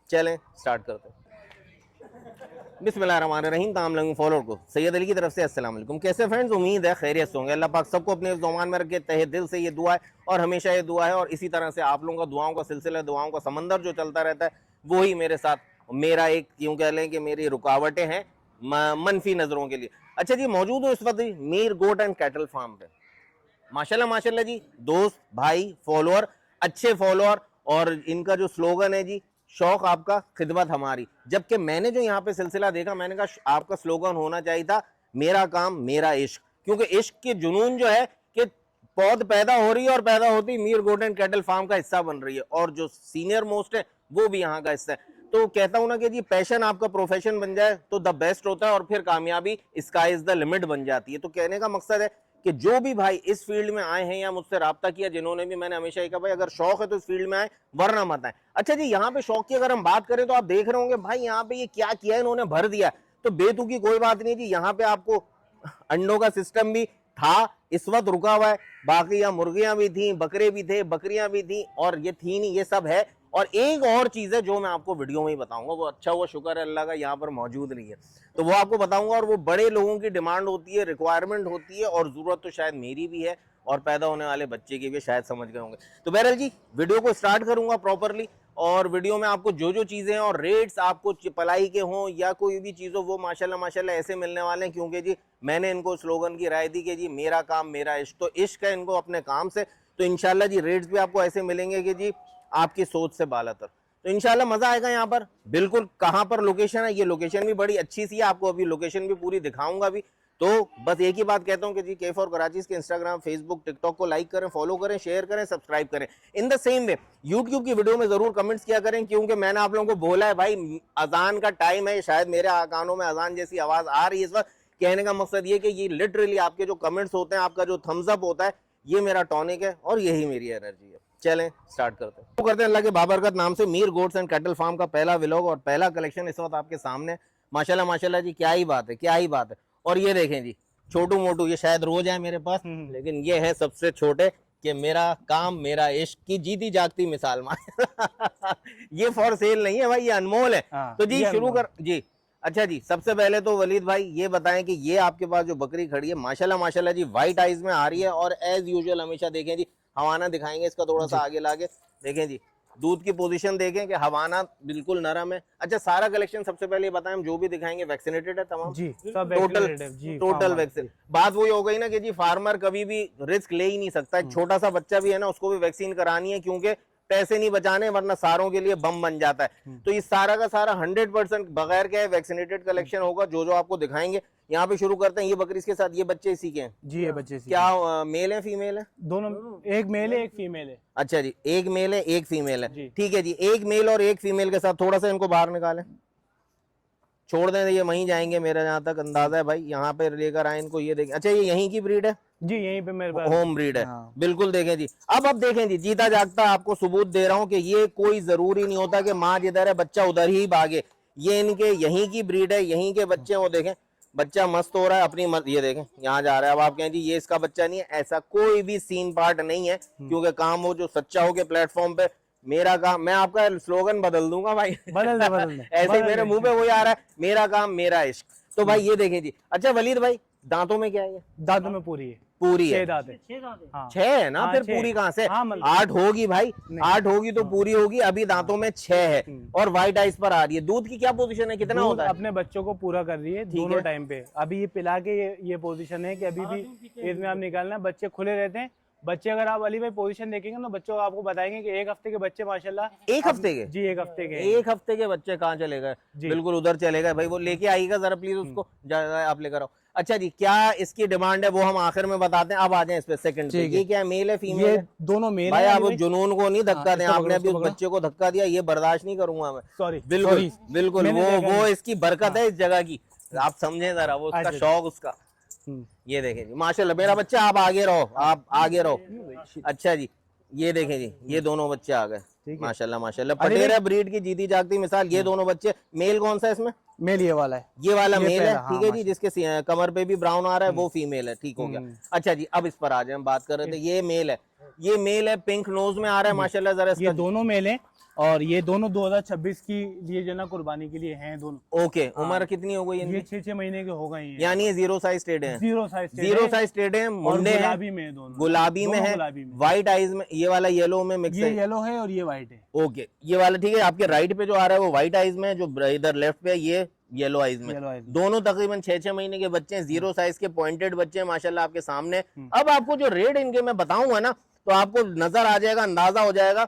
चलें स्टार्ट करते हैं। बिस्मिल्लाहिर्रहमानिर्रहीम। ताम लंग फॉलोअर को सैयद अली की तरफ से अस्सलाम वालेकुम। कैसे फ्रेंड्स, उम्मीद है खैरियत से होंगे। अल्लाह पाक सबको अपने ज़ुबान में रखे, तहे दिल से ये दुआ है और हमेशा ये दुआ है। और इसी तरह से आप लोगों का दुआओं का सिलसिला, दुआओं का समंदर जो चलता रहता है, वही मेरे साथ, मेरा एक यूँ कह लें कि मेरी रुकावटें हैं मनफी नज़रों के लिए। अच्छा जी, मौजूद हूँ इस वक्त Mir goat and cattle farm पे। माशाल्लाह माशाल्लाह जी, दोस्त भाई फॉलोअर, अच्छे फॉलोअर, और इनका जो स्लोगन है जी, शौक आपका खिदमत हमारी। जबकि मैंने जो यहाँ पे सिलसिला देखा, मैंने कहा आपका स्लोगन होना चाहिए था मेरा काम मेरा इश्क, क्योंकि इश्क के जुनून जो है कि पौध पैदा हो रही है और पैदा होती ही Mir goat and cattle farm का हिस्सा बन रही है, और जो सीनियर मोस्ट है वो भी यहाँ का हिस्सा है। तो कहता हूं ना कि जी पैशन आपका प्रोफेशन बन जाए तो द बेस्ट होता है, और फिर कामयाबी स्काई इज द लिमिट बन जाती है। तो कहने का मकसद है कि जो भी भाई इस फील्ड में आए हैं या मुझसे रब्ता किया, जिन्होंने भी, मैंने हमेशा ही कहा भाई अगर शौक है तो इस फील्ड में आए, वरना मत आए। अच्छा जी, यहाँ पे शौक की अगर हम बात करें तो आप देख रहे होंगे भाई यहाँ पे ये क्या किया है, इन्होंने भर दिया। तो बेतुकी कोई बात नहीं जी, यहाँ पे आपको अंडों का सिस्टम भी था, इस वक्त रुका हुआ है। बाकी यहाँ मुर्गियां भी थी, बकरे भी थे, बकरियां भी थी, और ये थी नहीं, ये सब है। और एक और चीज है जो मैं आपको वीडियो में ही बताऊंगा, वो अच्छा हुआ शुक्र है अल्लाह का यहाँ पर मौजूद नहीं है, तो वो आपको बताऊंगा। और वो बड़े लोगों की डिमांड होती है, रिक्वायरमेंट होती है, और जरूरत तो शायद मेरी भी है और पैदा होने वाले बच्चे की भी, शायद समझ गए होंगे। तो बहरहाल जी, वीडियो को स्टार्ट करूंगा प्रॉपरली, और वीडियो में आपको जो जो चीजें हैं और रेट्स आपको पलाई के हों या कोई भी चीज़ हो, वो माशाल्लाह माशाल्लाह ऐसे मिलने वाले हैं, क्योंकि जी मैंने इनको स्लोगन की राय दी कि जी मेरा काम मेरा इश्क। तो इश्क है इनको अपने काम से, तो इंशाल्लाह जी रेट्स भी आपको ऐसे मिलेंगे कि जी आपकी सोच से बालातर। तो इंशाल्लाह मजा आएगा यहाँ पर। बिल्कुल, कहाँ पर लोकेशन है, ये लोकेशन भी बड़ी अच्छी सी है, आपको अभी लोकेशन भी पूरी दिखाऊंगा भी। तो बस एक ही बात कहता हूँ कि जी केफ और कराची के इंस्टाग्राम, फेसबुक, टिकटॉक को लाइक करें, फॉलो करें, शेयर करें, सब्सक्राइब करें। In the same way YouTube की वीडियो में जरूर कमेंट्स किया करें, क्योंकि मैंने आप लोगों को बोला है भाई अजान का टाइम है, शायद मेरे कानों में अजान जैसी आवाज आ रही है इस वक्त। कहने का मकसद ये कि ये लिटरली आपके जो कमेंट्स होते हैं, आपका जो थम्स अप होता है, ये मेरा टॉनिक है और यही मेरी एनर्जी है। चलें स्टार्ट करते हैं। तो करते हैं अल्लाह के बाबरकत नाम से Mir goats and cattle farm का पहला व्लॉग और पहला कलेक्शन इस वक्त आपके सामने। माशाल्लाह माशाल्लाह जी, क्या ही बात है, क्या ही बात है। और ये देखें जी, छोटू मोटू, ये शायद रोज है मेरे पास, लेकिन ये है सबसे छोटे, कि मेरा काम मेरा इश्क की जीती जागती मिसाल। ये फॉर सेल नहीं है भाई, ये अनमोल है। तो जी शुरू कर जी। अच्छा जी, सबसे पहले तो वलीद भाई ये बताएं कि ये आपके पास जो बकरी खड़ी है, माशाल्लाह माशाल्लाह जी व्हाइट आइज में आ रही है, और एज यूजुअल हमेशा देखें जी, हवाना दिखाएंगे इसका थोड़ा सा आगे लाके, देखें जी दूध की पोजीशन देखें कि हवाना बिल्कुल नरम है। अच्छा, सारा कलेक्शन सबसे पहले बताएं, हम जो भी दिखाएंगे वैक्सीनेटेड है तमाम जी, सब टोटल वैक्सीन। बात वही हो गई ना कि जी फार्मर कभी भी रिस्क ले ही नहीं सकता, छोटा सा बच्चा भी है ना, उसको भी वैक्सीन करानी है, क्योंकि पैसे नहीं बचाने, वरना सारों के लिए बम बन जाता है। तो इस सारा का सारा 100% बगैर के वैक्सीनेटेड कलेक्शन होगा, जो जो आपको दिखाएंगे। यहाँ पे शुरू करते हैं। ये बकरी के साथ, ये बच्चे इसी के हैं जी, ये बच्चे क्या मेल है फीमेल है? दोनों, एक मेल है एक फीमेल है। अच्छा जी, एक मेल है एक फीमेल है, ठीक है जी। एक मेल और एक फीमेल के साथ थोड़ा सा इनको बाहर निकालें, छोड़ दें, ये वहीं जाएंगे मेरा जहाँ तक अंदाजा है भाई। यहाँ पे लेकर आए इनको, ये देखें। अच्छा, ये यहीं की ब्रीड है जी, यहीं पे मेरे पास होम ब्रीड है। बिल्कुल देखें जी। अब देखें जी, जीता जागता आपको सबूत दे रहा हूँ कि ये कोई जरूरी नहीं होता कि माँ जिधर है बच्चा उधर ही भागे। ये इनके यहीं की ब्रीड है, यहीं के बच्चे। वो देखें, बच्चा मस्त हो रहा है अपनी ये देखें यहाँ जा रहा है। अब आप कहें जी ये इसका बच्चा नहीं है, ऐसा कोई भी सीन पार्ट नहीं है, क्योंकि काम वो जो सच्चा हो के प्लेटफॉर्म पे, मेरा काम, मैं आपका स्लोगन बदल दूंगा भाई, बदल दे ऐसे ही मेरे मुंह पे वही आ रहा है, मेरा काम मेरा इश्क। तो भाई ये देखें जी। अच्छा वलीद भाई, दांतों में क्या है? दांतों में पूरी है, पूरी है, 6 दांत है। छह है ना? फिर पूरी कहाँ से? 8 होगी भाई, 8 होगी तो पूरी होगी। अभी दांतों में 6 है, और व्हाइट आइस पर आ रही है। दूध की क्या पोजीशन है, कितना होता है? अपने बच्चों को पूरा कर रही है दोनों टाइम पे। अभी ये पिला के ये पोजीशन है कि अभी भी इसमें आप निकालना, बच्चे खुले रहते हैं। बच्चे अगर आप अली भाई पोजीशन देखेंगे ना, बच्चों आपको बताएंगे कि 1 हफ्ते के बच्चे माशाल्लाह। 1 हफ्ते के? जी, 1 हफ्ते के। 1 हफ्ते के बच्चे कहाँ चले गए? बिल्कुल उधर चले गए भाई। वो लेके आइएगा जरा प्लीज उसको, आप लेकर आओ। अच्छा जी, क्या इसकी डिमांड है वो हम आखिर में बताते हैं। अब आ जाए इस पे सेकंड पे। ये क्या मेल है फीमेल है? दोनों मेल भाई। आप जुनून को नहीं धक्का दें, आपने अभी उस बच्चे को धक्का दिया, ये बर्दाश्त नहीं करूंगा मैं। सॉरी, बिल्कुल बिल्कुल, वो इसकी बरकत है इस जगह की, आप समझे जरा, वो उसका शौक उसका। ये देखें जी माशाल्लाह, मेरा बच्चा, आप आगे रहो, आप आगे रहो। अच्छा जी, ये देखें जी, ये दोनों बच्चे आ गए माशाल्लाह माशाल्लाह। पटेरा ब्रीड की जीती जागती मिसाल। ये दोनों बच्चे, मेल कौन सा है इसमें? मेल ये वाला है, ये वाला मेल है, ठीक है जी। जिसके कमर पे भी ब्राउन आ रहा है वो फीमेल है, ठीक हो गया। अच्छा जी, अब इस पर आ जाए, हम बात कर रहे थे, ये मेल है। ये मेल है, पिंक नोज में आ रहा है माशाल्लाह। जरा ये इसका दोनों मेल हैं और ये दोनों 2026 की लिए जो ना कुर्बानी के लिए हैं दोनों। ओके, उम्र कितनी हो गई ये इनकी? 6-6 महीने के हो गए हैं। यानी ये जीरो साइज टेढ़े हैं। जीरो साइज जीरो साइज टेढ़े हैं, मुंडे हैं, गुलाबी में है दोनों। गुलाबी में दोनों है, गुलाबी में। व्हाइट आईज में, ये वाला येलो में मिक्स ये है। येलो है और ये व्हाइट है। ओके, ये वाला ठीक है। आपके राइट पे जो आ रहा है वो व्हाइट आईज में है, जो इधर लेफ्ट पे है ये येलो आईज में। येलो आइज में। दोनों तकरीबन 6-6 महीने के बच्चे हैं, जीरो साइज के पॉइंटेड बच्चे हैं माशाल्लाह आपके सामने। अब आपको जो रेट इनके मैं बताऊंगा ना तो आपको नजर आ जाएगा, अंदाजा हो जाएगा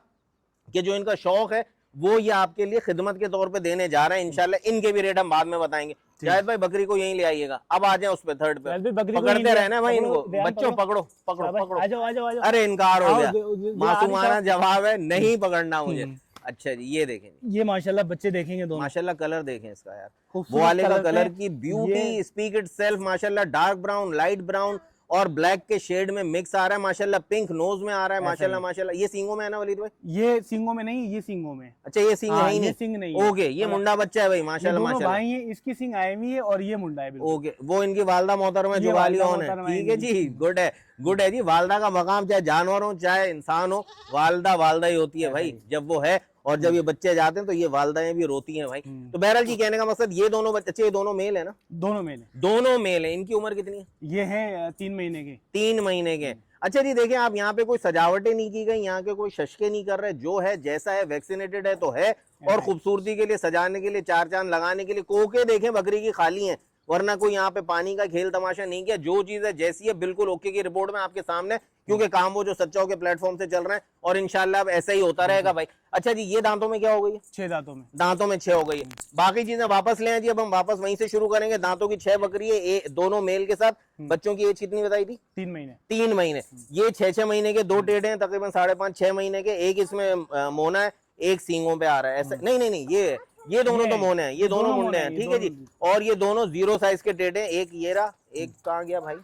कि जो इनका शौक है वो ये आपके लिए खिदमत के तौर पे देने जा रहे हैं इंशाल्लाह। इनके भी रेट हम बाद में बताएंगे। जाहिद भाई बकरी को यहीं ले आइएगा। अब आ जाए उस पे थर्ड पे, जाहिद भाई, बकरी को पकड़ते यहीं ले- रहना भाई इनको। पकड़ो, ध्यान बच्चों पकड़ो पकड़ो शाबाश, पकड़ो। आ जाओ आ जाओ आ जाओ। अरे इनकार हो आओ, गया, मासूमाना आओ। जवाब है, नहीं पकड़ना मुझे। अच्छा जी, ये देखें ये माशाल्लाह बच्चे देखेंगे दोनों। माशाल्लाह, कलर देखें इसका यार, खूबसूरत वो वाले का कलर कलर है। की ब्यूटी ये- स्पीक इट सेल्फ माशाल्लाह। डार्क ब्राउन, लाइट ब्राउन और ब्लैक के शेड में मिक्स आ रहा है माशाल्लाह। पिंक नोज में आ रहा है माशाल्लाह माशाल्लाह। ये सींगों में है ना वलीद भाई? ये सिंगों में नहीं, ये सिंगों में। अच्छा, ये सींग है ही ये नहीं। सिंग नहीं है। ओके, ये मुंडा बच्चा है भाई माशाल्लाह दोनों माशाल्लाह। भाई हैं, इसकी सिंग आई हुई है और ये मुंडा है बिल्कुल। ओके, वो इनकी वालदा मोहतरमा ये जो वाली वालिदा ऑन है, मोहतरमा ठीक है इनकी। जी, गुड है, गुड है जी। वालदा का मकाम चाहे जानवर हो चाहे इंसान हो, वालदा वालदा ही होती है भाई जब वो है। और जब ये बच्चे जाते हैं तो ये वालदाएं भी रोती हैं भाई। तो बहरहाल जी कहने का मकसद, ये दोनों बच्चे, ये दोनों मेल है ना? दोनों मेल हैं। दोनों मेल है। इनकी उम्र कितनी है? ये है 3 महीने के। 3 महीने के। अच्छा जी, देखिए आप यहाँ पे कोई सजावटें नहीं की गई, यहाँ के कोई शशके नहीं कर रहे, जो है जैसा है वैक्सीनेटेड है तो है। और खूबसूरती के लिए, सजाने के लिए, चार चांद लगाने के लिए, कोके देखें बकरी की खाली हैं, वरना कोई यहाँ पे पानी का खेल तमाशा नहीं किया। जो चीज है जैसी है बिल्कुल ओके की रिपोर्ट में आपके सामने, क्योंकि काम वो जो सच्चाओं के प्लेटफॉर्म से चल रहे हैं और इंशाल्लाह अब ऐसा ही होता रहेगा भाई। अच्छा जी, ये दांतों में क्या हो गई है? 6 दांतों में। दांतों में 6 हो गई है। बाकी चीजें वापस ले आए जी, अब हम वापस वहीं से शुरू करेंगे। दांतों की 6 बकरी है, दोनों मेल के साथ। बच्चों की एज कितनी बताई थी? 3 महीने। 3 महीने। ये 6-6 महीने के, 2 टेढ़े हैं तकरीबन 5.5-6 महीने के। एक इसमें मोना है, एक सींगों पे आ रहा है। ऐसा नहीं नहीं नहीं, ये दोनों तो मोने हैं, ये दोनों मुंडे हैं, ठीक है जी। और ये दोनों जीरो साइज के टेढ़े हैं। एक ये रहा, एक कहाँ गया भाई,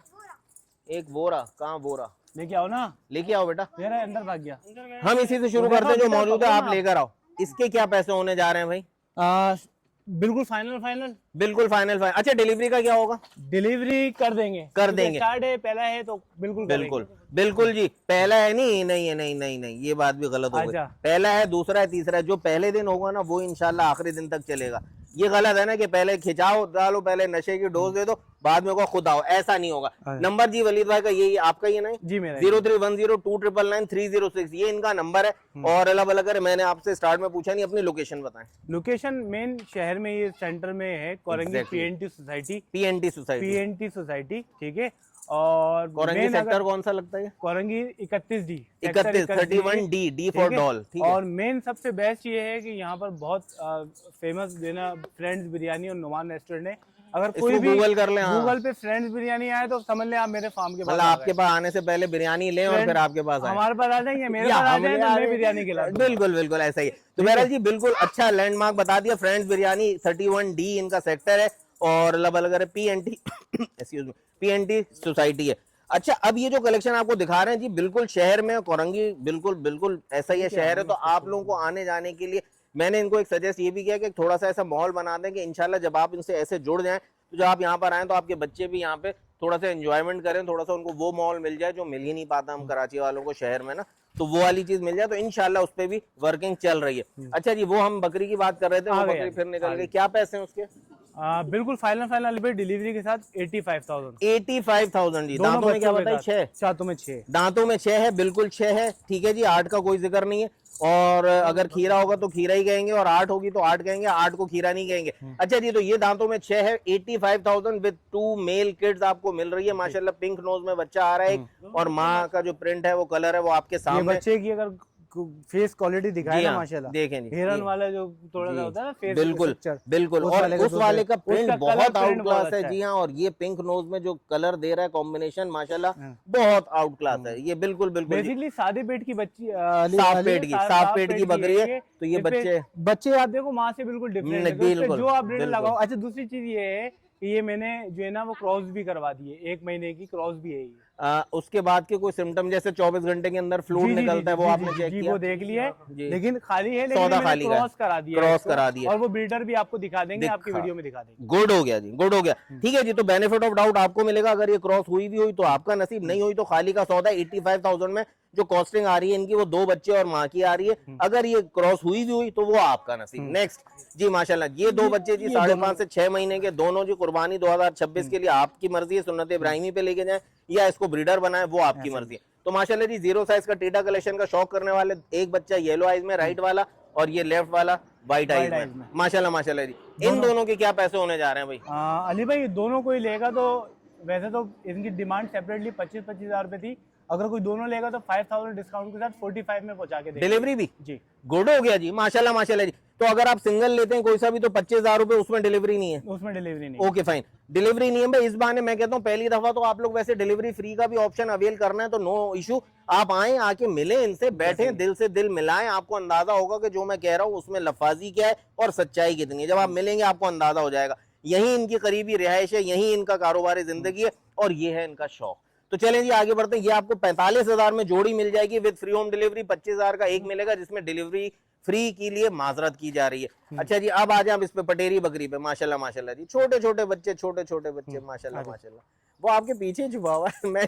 एक वो रहा, कहाँ वो रहा, लेके आओ ना, लेके आओ बेटा। मेरा अंदर भाग गया। हम इसी से शुरू करते हैं, जो मौजूद है आप लेकर आओ। इसके क्या पैसे होने जा रहे हैं भाई? बिल्कुल फाइनल। बिल्कुल फाइनल। अच्छा, डिलीवरी का क्या होगा? डिलीवरी कर देंगे, कर देंगे। स्टार्ट है, पहला है तो बिल्कुल करेंगे। बिल्कुल बिल्कुल जी। पहला है नहीं, नहीं है, नहीं नहीं नहीं, ये बात भी गलत हो गई। अच्छा। पहला है, दूसरा है, तीसरा है। जो पहले दिन होगा ना वो इंशाल्लाह आखिरी दिन तक चलेगा। ये गलत है ना कि पहले खिंचाओ डालो, पहले नशे की डोज दे दो, बाद में को खुद आओ, ऐसा नहीं होगा। नंबर जी वलीद भाई का यही आपका ही ना? जी मेरा। 031029999306 ये इनका नंबर है। और अल्लाह भला करे, मैंने आपसे स्टार्ट में पूछा नहीं, अपनी लोकेशन बताएं। लोकेशन मेन शहर में, ये सेंटर में है, Korangi PNT society. PNT society, ठीक है। और कोरंगी सेक्टर कौन सा लगता है? Korangi 31D 31D, D for doll. और मेन सबसे बेस्ट ये है कि यहाँ पर बहुत फेमस देना फ्रेंड्स बिरयानी और नुमान रेस्टोरेंट है। अगर कोई भी गूगल कर ले, गूगल पे फ्रेंड्स बिरयानी आए तो समझ ले आप मेरे फार्म के पास। मतलब आपके पास आने से पहले बिरयानी लें और फिर आपके पास आए। हमारे पास आ जाएंगे, मेरे पास आ जाए तो मैं बिरयानी खिला दूंगा। बिल्कुल बिल्कुल ऐसा ही है। तो बहरहाल जी बिल्कुल अच्छा लैंडमार्क बता दिया, फ्रेंड्स बिरयानी 31D इनका सेक्टर है। और अगर पीएनटी सोसाइटी है। अच्छा, अब ये जो कलेक्शन आपको दिखा रहे हैं जी, बिल्कुल शहर में कोरंगी बिल्कुल बिल्कुल ऐसा ही है शहर है। तो आप लोगों को आने जाने के लिए मैंने इनको एक सजेस्ट ये भी किया कि थोड़ा सा ऐसा माहौल बना दें कि इंशाल्लाह जब आप इनसे ऐसे जुड़ जाएं तो जब आप यहाँ पर आए तो आपके बच्चे भी यहाँ पे थोड़ा सा एंजॉयमेंट करें, थोड़ा सा उनको वो माहौल मिल जाए जो मिल ही नहीं पाता हम कराची वालों को शहर में ना, तो वो वाली चीज मिल जाए। तो इंशाल्लाह उस पर भी वर्किंग चल रही है। अच्छा जी, वो हम बकरी की बात कर रहे थे, वो बकरी फिर निकल गई। क्या पैसे हैं उसके? बिल्कुल फाइनल डिलीवरी के साथ 85,000। 85,000 जी। दांतों में क्या बताइए? 6 दांतों में 6 दांतों में 6 है, बिल्कुल 6 है, ठीक है जी। 8 का कोई जिक्र नहीं है। और अगर खीरा होगा तो खीरा ही कहेंगे, और 8 होगी तो 8 कहेंगे, 8 को खीरा नहीं कहेंगे। अच्छा जी, तो ये दांतों में 6 है। 85,000 विद 2 मेल किड्स आपको मिल रही है माशाल्लाह। पिंक नोज में बच्चा आ रहा है एक, और माँ का जो प्रिंट है वो कलर है वो आपके सामने। बच्चे की अगर फेस क्वालिटी दिखाए ना माशाल्लाह, देखें जी, हिरन वाला जो थोड़ा सा होता है ना फेस, बिल्कुल बिल्कुल। और उस वाले का प्रिंट बहुत आउट क्लास है जी हाँ। और ये पिंक नोज में जो कलर दे रहा है कॉम्बिनेशन माशाल्लाह बहुत आउट क्लास है। ये बिल्कुल बिल्कुल बेसिकली सादे पेट की बच्ची, साफ पेट की बकरी है। तो ये बच्चे आप देखो माँ से बिल्कुल डिफरेंट है, जो आप ब्रीड लगाओ। अच्छा, दूसरी चीज ये है कि ये मैंने जो है ना वो क्रॉस भी करवा दी है, 1 महीने की क्रॉस भी है ये। उसके बाद के कोई सिम्टम जैसे 24 घंटे के अंदर फ्लूइड निकलता है, वो आपने चेक किया? वो देख लिया है, लेकिन खाली है, सौदा खाली क्रॉस करा दिया, और वो ब्रीडर भी आपको दिखा देंगे, आपकी वीडियो में दिखा देंगे। गुड हो गया जी, गुड हो गया। ठीक है जी, तो बेनिफिट ऑफ डाउट आपको मिलेगा। अगर ये क्रॉस हुई भी हुई तो आपका नसीब, नहीं हुई तो खाली का सौदा 85,000 में जो कॉस्टिंग आ रही है इनकी वो 2 बच्चे और माँ की आ रही है। अगर ये क्रॉस हुई भी हुई तो वो आपका नसीब। नेक्स्ट जी माशाल्लाह, ये 2 बच्चे जी 5.5 से 6 महीने के, दोनों जी कुर्बानी 2026 के लिए आपकी मर्जी है, सुन्नत इब्राहिमी पे लेके जाए या इसको ब्रीडर बनाए वो आपकी मर्जी है। तो माशाल्लाह जी 0 साइज का टीटा कलेक्शन का शौक करने वाले, एक बच्चा येलो आइज में राइट वाला और ये लेफ्ट वाला व्हाइट आइज में, माशाल्लाह माशाल्लाह जी। इन दोनों के क्या पैसे होने जा रहे हैं भाई? अली भाई दोनों कोई लेगा तो वैसे तो इनकी डिमांड सेपरेटली 25-25 हजार रुपए थी, अगर कोई दोनों लेगा तो 5000 डिस्काउंट के साथ 45 में पहुंचा के देंगे। डिलीवरी भी जी गुड हो गया जी, माशाल्लाह माशाल्लाह जी। तो अगर आप सिंगल लेते हैं कोई सा भी तो 25,000 रुपए, उसमें डिलीवरी नहीं है? उसमें डिलीवरी नहीं। ओके फाइन, डिलीवरी नहीं है भाई। इस बहाने मैं कहता हूँ पहली दफा तो आप लोग वैसे डिलीवरी फ्री का भी ऑप्शन अवेल करना है तो नो इशू, आप आए, आके मिले इनसे, बैठे, दिल से दिल मिलाएं, आपको अंदाजा होगा कि जो मैं कह रहा हूँ उसमें लफाजी क्या है और सच्चाई कितनी है। जब आप मिलेंगे आपको अंदाजा हो जाएगा। यही इनकी करीबी रिहाइश है, यही इनका कारोबारी जिंदगी है और ये है इनका शौक। तो चलें जी आगे बढ़ते हैं। ये आपको 45,000 में जोड़ी मिल जाएगी विद फ्री होम डिलीवरी। 25,000 का एक मिलेगा जिसमें डिलीवरी फ्री के लिए माजरत की जा रही है। अच्छा जी अब आ जाए इस पे पटेरी बकरी पे, माशाल्लाह माशाल्लाह जी। छोटे छोटे बच्चे माशाल्लाह माशाल्लाह। वो आपके पीछे छुपा हुआ है, मैं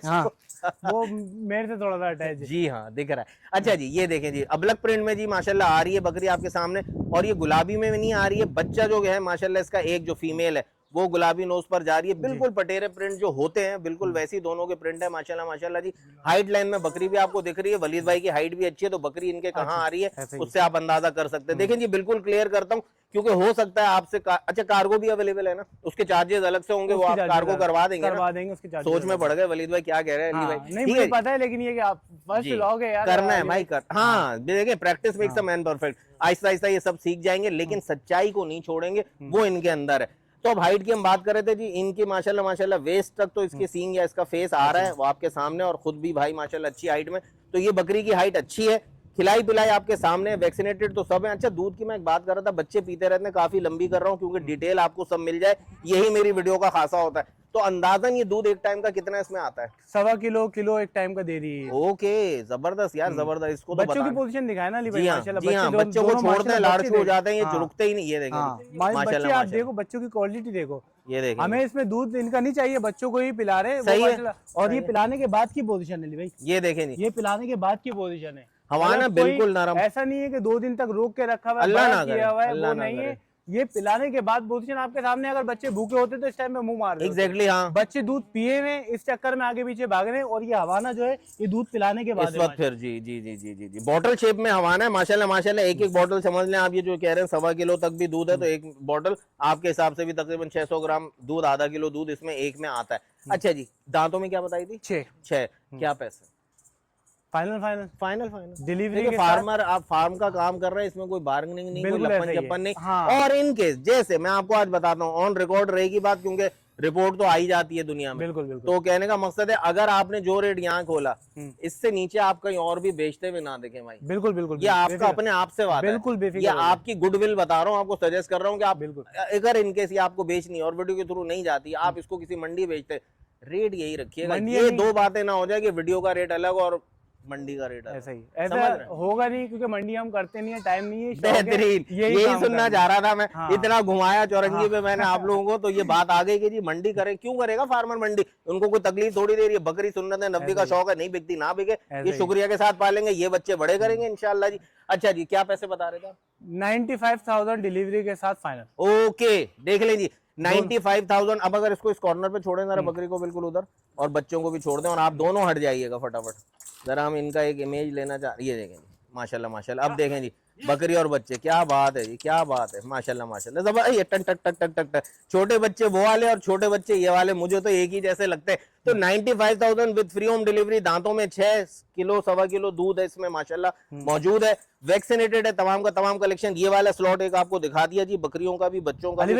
वो मेरे से थोड़ा सा अटैच है। जी हाँ दिख रहा है। अच्छा जी ये देखें जी अबलक प्रिंट में जी माशाल्लाह आ रही है बकरी आपके सामने, और ये गुलाबी में नहीं आ रही है। बच्चा जो है माशाल्लाह इसका एक जो फीमेल है वो गुलाबी नोज पर जा रही है। बिल्कुल पटेरे प्रिंट जो होते हैं बिल्कुल वैसी दोनों के प्रिंट है, माशाल्लाह माशाल्लाह जी। हाइट लाइन में बकरी भी आपको दिख रही है, वलीद भाई की हाइट भी अच्छी है, तो बकरी इनके कहाँ आ रही है उससे आप अंदाजा कर सकते हैं। देखें जी बिल्कुल क्लियर करता हूँ क्योंकि हो सकता है आपसे अच्छा कार्गो भी अवेलेबल है ना, उसके चार्जेस अलग से होंगे, वो आप कार्गो करवा देंगे उसके चार्जेस। सोच में पड़ गए वलीद भाई क्या कह रहे हैं अली भाई? नहीं मुझे पता है, लेकिन ये कि आप फर्स्ट व्लॉग है यार, करना है भाई कर। हाँ देखिए practice makes a man perfect. Aahista Aahista ये सब सीख जाएंगे लेकिन सच्चाई को नहीं छोड़ेंगे, वो इनके अंदर है। तो अब हाइट की हम बात कर रहे थे जी, इनकी माशाल्लाह माशाल्लाह वेस्ट तक तो इसके सींग या इसका फेस आ रहा है वो आपके सामने, और खुद भी भाई माशाल्लाह अच्छी हाइट में। तो ये बकरी की हाइट अच्छी है, खिलाई पिलाई आपके सामने, वैक्सीनेटेड तो सब है। अच्छा दूध की मैं एक बात कर रहा था, बच्चे पीते रहते हैं, काफी लंबी कर रहा हूँ क्योंकि डिटेल आपको सब मिल जाए, यही मेरी वीडियो का खासा होता है। तो अंदाजन ये दूध एक टाइम का कितना इसमें आता है? 1.25 किलो एक टाइम का दे रही है। ओके जबरदस्त यार जबरदस्त। इसको तो बच्चों की पोजीशन दिखाए ना अली भाई, माशाल्लाह जी हाँ, बच्चों को छोड़ते हैं लाड़ हो जाते हैं, ये रुकते ही नहीं। ये देखें माशाल्लाह, आप देखो बच्चों की क्वालिटी देखो, ये देखें हमें इसमें दूध इनका नहीं चाहिए, बच्चों को ही पिला रहे हैं। और ये पिलाने के बाद की पोजीशन है भाई, ये देखें जी, ये पिलाने के बाद की पोजीशन है। हवाना बिल्कुल नरम, ऐसा नहीं है कि 2 दिन तक रोक के रखा हुआ है, अल्लाह ना किया हुआ है, अल्लाह वो नहीं है। ये पिलाने के बाद पोजीशन आपके सामने, अगर बच्चे भूखे होते तो इस टाइम में मुंह मार देते। एग्जैक्टली हाँ, बच्चे दूध पिए में इस चक्कर में आगे पीछे भाग रहे हैं, और ये हवाना जो है ये दूध पिलाने के बाद इस वक्त फिर जी जी जी जी जी जी बॉटल शेप में हवाना है माशाल्लाह माशाल्लाह। एक एक बॉटल समझ लें आप, ये जो कह रहे हैं 1.25 किलो तक भी दूध है, तो एक बॉटल आपके हिसाब से भी तकरीबन 600 ग्राम दूध, आधा किलो दूध इसमें एक में आता है। अच्छा जी दांतों में क्या बताई थी? 6 क्या पैसे? फाइनल डिलीवरी के फार्मर, आप फार्म का काम कर रहे हैं, इसमें कोई बार्गेनिंग नहीं, कोई लपन चप्पन नहीं। हाँ। और इन केस जैसे मैं आपको आज बताता हूँ, ऑन रिकॉर्ड रहेगी बात क्योंकि रिपोर्ट तो आई जाती है दुनिया में। बिल्कुल। तो कहने का मकसद है अगर आपने जो रेट यहाँ खोला इससे नीचे आप कहीं और भी बेचते हुए ना देखें भाई। बिल्कुल ये आपका अपने आप से बात है, ये आपकी गुडविल बता रहा हूँ, आपको सजेस्ट कर रहा हूँ कि आप अगर इनकेस ये आपको बेचनी और वीडियो के थ्रू नहीं जाती, आप इसको किसी मंडी बेचते, रेट यही रखिएगा। ये 2 बातें ना हो जाए कि वीडियो का रेट अलग और मंडी का रेट ऐसा ही, ऐसा होगा नहीं क्योंकि मंडी हम करते नहीं है, टाइम नहीं है। बेहतरीन, यही सुनना चाह रहा था मैं। हाँ। इतना घुमाया चौरंगी पे मैंने आप लोगों को, तो ये बात आ गई कि जी मंडी करे, क्यों करेगा फार्मर मंडी? उनको कोई तकलीफ थोड़ी दे रही है, बकरी सुन्नत है, नब्बी का शौक है, नहीं बिकती ना बिके, ये शुक्रिया के साथ पालेंगे, ये बच्चे बड़े करेंगे इंशाल्लाह जी। अच्छा जी क्या पैसे बता रहे थे? 95,000 डिलीवरी के साथ फाइनल। ओके देख लें जी 95,000। अब अगर इसको इस कॉर्नर पे छोड़े जरा बकरी को बिल्कुल उधर, और बच्चों को भी छोड़ दें, और आप दोनों हट जाइएगा फटाफट। जरा हम इनका एक इमेज लेना चाह रही है, देखें जी माशाल्लाह माशाल्लाह। अब देखें जी बकरी और बच्चे, क्या बात है जी, क्या बात है माशाल्लाह माशाल्लाह। जबरदस्त, टक टक टक टक टक टक। छोटे बच्चे वो वाले और छोटे बच्चे ये वाले, मुझे तो एक ही जैसे लगते हैं। तो 95,000 विद फ्री होम डिलीवरी, दांतों में 6 किलो 1.25 किलो दूध है इसमें माशाल्लाह मौजूद है, वैक्सीनेटेड है, तमाम का तमाम कलेक्शन। ये वाला स्लॉट एक आपको दिखा दिया जी, बकरियों का भी बच्चों का भी।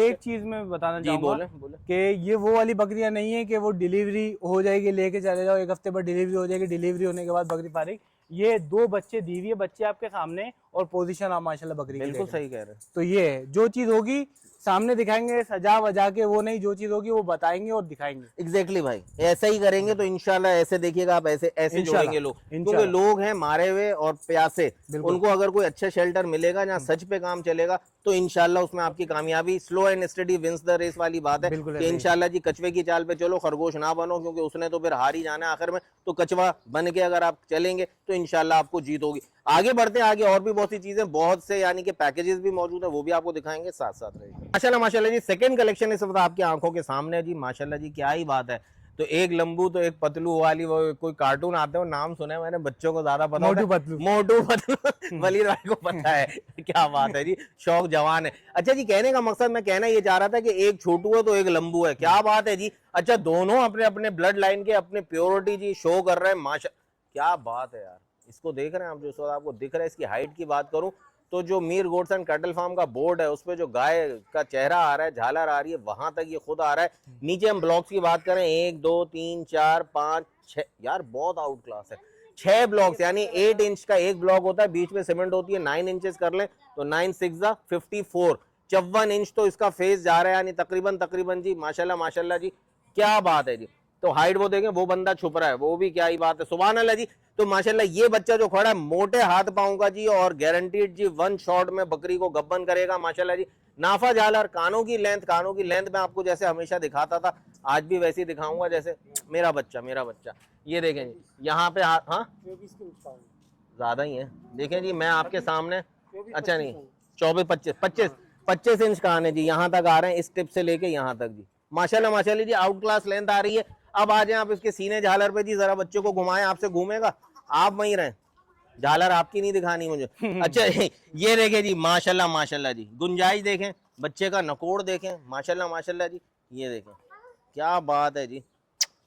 एक चीज मैं बताना चाहूंगा कि ये वो वाली बकरियां नहीं है कि वो डिलीवरी हो जाएगी, लेके चले जाओ, 1 हफ्ते बाद डिलीवरी हो जाएगी, डिलीवरी होने के बाद बकरी फारिग। ये 2 बच्चे दी हुई है, बच्चे आपके सामने, और पोजीशन आप माशाल्लाह बकरी की बिल्कुल देख रहे सही कह रहे हैं। हैं। तो ये है, जो चीज होगी सामने दिखाएंगे, सजा वजा के वो नहीं, जो चीज होगी वो बताएंगे और दिखाएंगे। एग्जैक्टली भाई, ऐसा ही करेंगे तो इंशाल्लाह। ऐसे देखिएगा आप, ऐसे ऐसे इंशाल्लाह, जोड़ेंगे लोग, क्योंकि इंशाल्लाह। लोग हैं मारे हुए और प्यासे। बिल्कुल। उनको अगर कोई अच्छा शेल्टर मिलेगा जहाँ सच पे काम चलेगा तो इंशाल्लाह उसमें आपकी कामयाबी। Slow and study wins the race वाली बात है बिल्कुल कि ऐसे ही। इंशाल्लाह जी कछुए की चाल पे चलो, खरगोश ना बनो, क्योंकि उसने तो फिर हार ही जाना है आखिर में। तो कछुआ बन के अगर आप चलेंगे तो इंशाल्लाह आपको जीत होगी। आगे बढ़ते हैं, आगे और भी बहुत सी चीजें, बहुत से यानी कि पैकेजेस भी मौजूद है, वो भी आपको दिखाएंगे, साथ साथ रहेंगे। माशाल्लाह माशाल्लाह जी, सेकंड कलेक्शन इस वक्त आपकी आंखों के सामने है जी। माशाल्लाह जी, क्या ही बात है। तो एक लंबू तो एक पतलू वाली, वो कोई कार्टून आते हो, नाम सुना है मैंने, बच्चों को ज्यादा पता मोटू होता है। पतलू। मोटू पतलू वलीद भाई को पता है। क्या बात है जी, शौक जवान है। अच्छा जी, कहने का मकसद मैं कहना ये चाह रहा था कि एक छोटू है तो एक लंबू है, क्या बात है जी। अच्छा, दोनों अपने अपने ब्लड लाइन के अपने प्योरिटी जी शो कर रहे हैं, माशा, क्या बात है यार। इसको देख रहे हैं आप, जो इस वक्त आपको दिख रहा है। इसकी हाइट की बात करूं तो जो Mir goats and cattle farm का बोर्ड है उस पर जो गाय का चेहरा आ रहा है, झालर आ रही है, वहां तक ये खुद आ रहा है। नीचे हम ब्लॉक्स की बात करें, 1 2 3 4 5 6, यार बहुत आउट क्लास है। 6 ब्लॉक्स, यानी 8 इंच का एक ब्लॉक होता है, बीच में सीमेंट होती है। 9 इंचेस कर लें तो 9 6 54, 54 इंच तो इसका फेस जा रहा है, यानी तकरीबन जी। माशाल्लाह माशाल्लाह जी, क्या बात है जी। तो हाइट वो देखें, वो बंदा छुप रहा है, वो भी क्या ही बात है, सुभान अल्लाह जी। तो माशाल्लाह ये बच्चा जो खड़ा है मोटे हाथ पाँव का जी, और गारंटीड जी 1 शॉट में बकरी को गब्बन करेगा माशाल्लाह जी। नाफा झालर, कानों की लेंथ मैं आपको जैसे हमेशा दिखाता था, आज भी वैसे ही दिखाऊंगा जैसे मेरा बच्चा। ये देखें जी, यहाँ पे हाँ ज्यादा ही है, देखें जी मैं आपके सामने। अच्छा नहीं, 25 इंच कान है जी, यहाँ तक आ रहे हैं, इस टिप से लेके यहाँ तक जी। माशाल्लाह माशाल्लाह जी, आउट क्लास लेंथ आ रही है। अब आ जाए आप इसके सीने झालर पे जी, जरा बच्चे को घुमाएं, आपसे घूमेगा, आप वहीं रहें, झालर आपकी नहीं दिखानी मुझे। अच्छा ये देखें जी, माशाल्लाह माशाल्लाह जी, गुंजाइश देखें, बच्चे का नकोड़ देखें, माशाल्लाह माशाल्लाह जी। ये देखें, क्या बात है जी।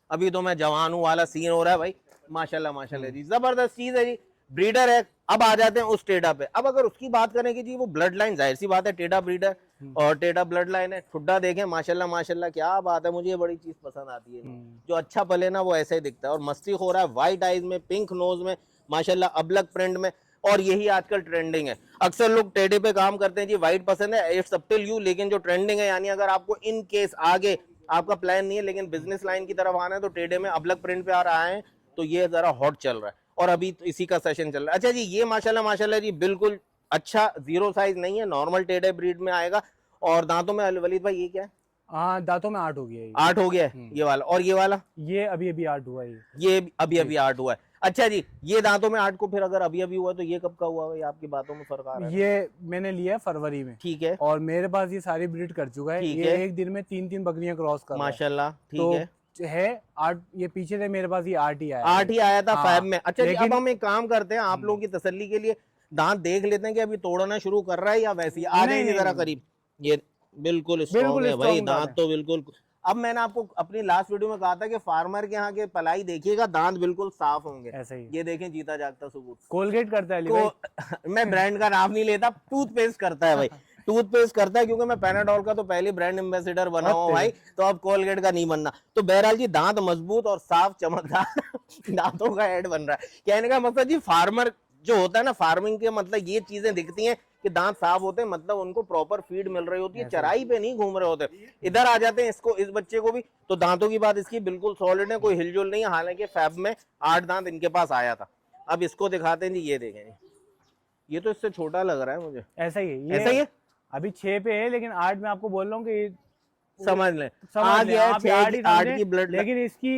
अभी तो मैं जवान हूँ वाला सीन हो रहा है भाई, माशाल्लाह माशाल्लाह जी, जबरदस्त चीज है जी। ब्रीडर है। अब आ जाते हैं उस टेढ़ा पे। अब अगर उसकी बात करें कि जी वो ब्लड लाइन, जाहिर सी बात है टेढ़ा ब्रीडर और टेढ़ा ब्लड लाइन है। ठुड्डा देखें, माशाल्लाह माशाल्लाह, क्या बात है। मुझे ये बड़ी चीज पसंद आती है, जो अच्छा पले ना वो ऐसे ही दिखता है। और मस्ती हो रहा है, व्हाइट आइज में, पिंक नोज में, माशाल्लाह अबलक प्रिंट में, और यही आजकल ट्रेंडिंग है। अक्सर लोग टेढ़े पे काम करते हैं जी, व्हाइट पसंद है, इट्स अप टिल यू, लेकिन जो ट्रेंडिंग है, यानी अगर आपको इन केस आगे आपका प्लान नहीं है लेकिन बिजनेस लाइन की तरफ आना है, तो टेढ़े में अबलक प्रिंट पे आ रहा है, तो ये जरा हॉट चल रहा है और अभी तो इसी का सेशन चल रहा है। अच्छा जी, ये माशाल्लाह माशाल्लाह जी बिल्कुल अच्छा, जीरो साइज नहीं है, नॉर्मल टेढ़े ब्रीड में आएगा। और दांतों में वलीद भाई ये क्या है? हाँ, दांतों में 8 हो गया है। 8 हो गया है ये वाला, और ये वाला? ये अभी अभी 8 हुआ है। ये अभी 8 हुआ है। अच्छा जी, ये दांतों में 8 को फिर अगर अभी हुआ तो ये कब का हुआ है? आपकी बातों में फर्क आ रहा है। ये मैंने लिया है फरवरी में, ठीक है, और मेरे पास ये सारी ब्रीड कर चुका है। ठीक ये है। एक दिन में 3 बकरियां क्रॉस कर रहा है। माशाल्लाह, ठीक तो है। 8, ये पीछे से मेरे पास ये 8 ही आया 8 ही आया था हाँ, 5 में। अच्छा जी, अब लेकिन हम एक काम करते हैं, आप लोगों की तसल्ली के लिए दांत देख लेते हैं कि अभी तोड़ना शुरू कर रहा है या वैसे ही। आ नहीं, जाइए नहीं, जरा नहीं। करीब। ये बिल्कुल स्ट्रॉन्ग है भाई, strong दांत दांत तो बिल्कुल। अब मैंने आपको अपनी लास्ट वीडियो में कहा था कि फार्मर के यहाँ के पलाई देखिएगा, दांत बिल्कुल साफ होंगे। ऐसा ही ये देखें, जीता जागता सबूत। कोलगेट करता है अली भाई। मैं ब्रांड का नाम नहीं लेता, टूथपेस्ट करता है भाई, टूथपेस्ट करता है, क्योंकि मैं पैनाडोल का तो पहले ब्रांड एम्बेसडर बना हुआ भाई, तो अब कोलगेट का नहीं बनना। तो बहरहाल जी, दांत मजबूत और साफ चमकदार दांतों का ऐड बन रहा है। कहने का मतलब जी, फार्मर जो होता है ना, फार्मिंग के मतलब ये चीजें दिखती हैं कि दांत साफ होते हैं, मतलब उनको प्रॉपर फीड मिल रही होती है, चराई पे नहीं घूम रहे होते। इधर आ जाते हैं इसको, इस बच्चे को भी, तो दांतों की बात इसकी बिल्कुल सॉलिड है, कोई हिलजुल नहीं है। हालांकि फैब में 8 दांत इनके पास आया था। अब इसको दिखाते हैं जी, ये देखें जी, ये तो इससे छोटा लग रहा है मुझे। ऐसा ही है, ऐसा ही है, अभी 6 पे है, लेकिन 8 में आपको बोल रहा हूँ कि समझ लें समझ लें, आप 8 की ब्लड। लेकिन इसकी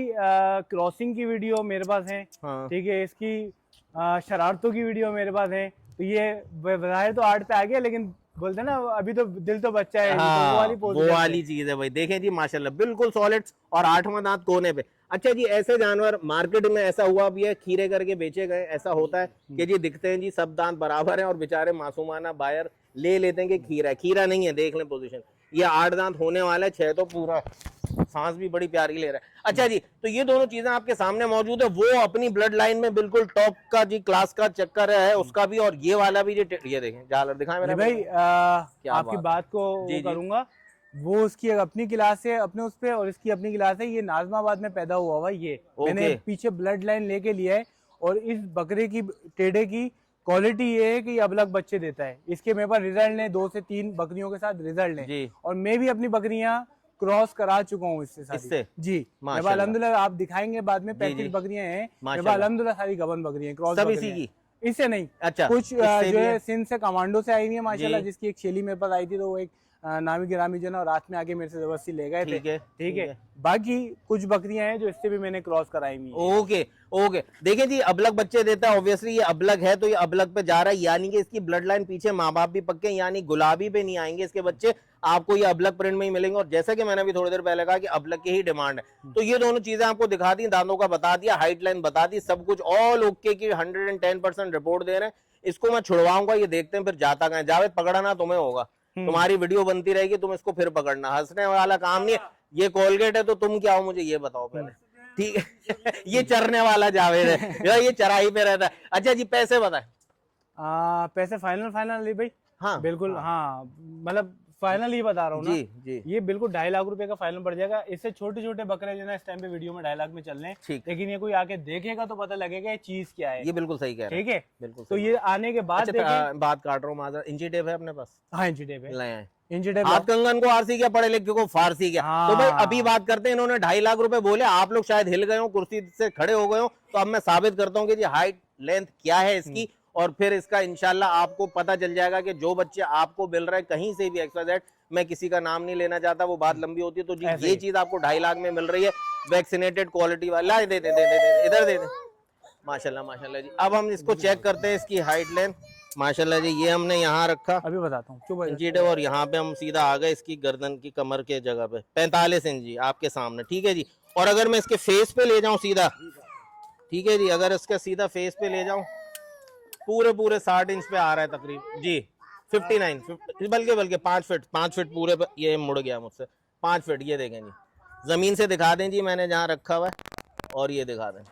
क्रॉसिंग की वीडियो मेरे पास है। हाँ। ठीक है, इसकी शरारतों की वीडियो मेरे पास है। तो ये जाहिर तो 8 पे आ गया, लेकिन बोलते हैं ना, अभी तो दिल तो बच्चा है। हाँ, तो वो वाली चीज है भाई। देखें जी, माशाल्लाह बिल्कुल सॉलिड, और 8वां दांत कोने पे। अच्छा जी, ऐसे जानवर मार्केट में ऐसा हुआ भी है, खीरे करके बेचे गए। ऐसा होता है कि जी दिखते हैं जी सब दांत बराबर हैं, और बेचारे मासूमाना बायर ले लेते हैं कि खीरा है। खीरा नहीं है, देख लें पोजीशन, ये 8 दांत होने वाला है, 6 तो पूरा, सांस भी बड़ी प्यारी ले रहा है। अच्छा जी, तो ये दोनों चीजें आपके सामने मौजूद है। वो अपनी ब्लड लाइन में बिल्कुल टॉप का जी क्लास का चक्कर है उसका भी, और ये वाला भी। ये देखें, झालर दिखाएं मेरा भाई। आपकी बात को जी, करूंगा, वो उसकी अपनी क्लास है अपने उस पे, और इसकी अपनी क्लास है। ये नाजमाबाद में पैदा हुआ हुआ ये, मैंने पीछे ब्लड लाइन लेके लिया है। और इस बकरे की टेढ़े की क्वालिटी ये है कि ये अबलग बच्चे देता है। इसके मेरे पास रिजल्ट ने 2 से 3 बकरियों के साथ रिजल्ट ने, जी। और मैं भी अपनी बकरियां क्रॉस करा चुका हूँ इससे सारी। इससे? जी मेरे पास माशाल्लाह। अल्हम्दुलिल्लाह, आप दिखाएंगे बाद में, जी, 35 जी। बकरियां हैं मेरे पास माशाल्लाह। अल्हम्दुलिल्लाह, सारी गबन बकरियां, क्रॉस सब बकरियां इसी हैं। की? इससे नहीं, अच्छा, कुछ इससे जो भी है है? सिंध से कमांडो से आई हुई है माशाल्लाह, जी। जिसकी एक चेली मेरे पास आई थी, तो वो एक नामी गिरामी जो है ना रात में आके मेरे से जबरदस्ती ले गए थे। ठीक है, ठीक है। बाकी कुछ बकरियां हैं जो इससे भी मैंने क्रॉस कराई हुई हैं। Okay okay. देखिए जी, अबलग बच्चे देता है, ऑब्वियसली ये अबलग है तो ये अबलग पे जा रहा है, यानी कि इसकी ब्लड लाइन पीछे माँ बाप भी पक्के, यानी गुलाबी पे नहीं आएंगे इसके बच्चे, आपको ये अबलग प्रिंट में ही मिलेंगे। और जैसा कि मैंने अभी थोड़ी देर पहले कहा कि अबलग की ही डिमांड है, तो ये दोनों चीजें आपको दिखा दी, दांतों का बता दिया, हाइट लाइन बता दी, सब कुछ ऑल ओके की 110% रिपोर्ट दे रहे हैं। इसको मैं छुड़वाऊंगा, ये देखते हैं फिर जाता कहां। जावेद, पकड़ना तुम्हें होगा, तुम्हारी वीडियो बनती रहेगी, तुम इसको फिर पकड़ना, हंसने वाला काम नहीं है। ये कोलगेट है तो तुम क्या हो मुझे ये बताओ पहले, ठीक है? ये चरने वाला जावेद है यार, ये चराई पे रहता है। अच्छा जी, पैसे बताए? पैसे फाइनल फाइनल अली भाई? हाँ बिल्कुल, हाँ मतलब फाइनल ही बता रहा हूँ ना जी जी। ये बिल्कुल 2.5 लाख रुपए का फाइनल पड़ जाएगा। इससे छोटे छोटे बकरे जो ना इस टाइम पे वीडियो में 2.5 लाख में चल रहे हैं, ठीक। लेकिन ये कोई आके देखेगा तो पता लगेगा ये चीज क्या है। ये बिल्कुल सही कह रहे हैं, ठीक है, बिल्कुल तो सही। ये आने के बाद अच्छा, बात काट रहा हूँ माजर, इंची टेप है अपने पास? हाँ, इंची टेप है, लाए हैं। इंची टेप। हाथ कंगन को आरसी क्या, पढ़े लिखे को फारसी क्या? तो भाई अभी बात करते हैं, इन्होंने 2.5 लाख रुपए बोले, आप लोग शायद हिल गए हो, कुर्सी से खड़े हो गए हो, तो अब मैं साबित करता हूँ कि जी हाइट लेंथ क्या है इसकी, और फिर इसका इंशाल्लाह आपको पता चल जाएगा कि जो बच्चे आपको मिल रहे हैं कहीं से भी, XYZ, मैं किसी का नाम नहीं लेना चाहता, वो बात लंबी होती है, तो जी ये चीज आपको 2.5 लाख में मिल रही है, वैक्सीनेटेड क्वालिटी वाला। दे दे दे दे इधर दे दे, माशाल्लाह माशाल्लाह जी। अब हम इसको चेक करते हैं, इसकी हाइट लेंथ। माशाल्लाह जी, ये हमने यहाँ रखा, अभी बताता हूँ इंची टेप, और यहाँ पे हम सीधा आ गए इसकी गर्दन की कमर के जगह पे 45 इंच जी आपके सामने, ठीक है जी। और अगर मैं इसके फेस पे ले जाऊं सीधा, ठीक है जी, अगर इसके सीधा फेस पे ले जाऊं, पूरे 60 इंच पे आ रहा है तकरीब जी, 59 बल्कि 5 फीट पूरे पे, ये मुड़ गया मुझसे 5 फीट। ये देखें जी, जमीन से दिखा दें जी, मैंने जहाँ रखा हुआ है, और ये दिखा दें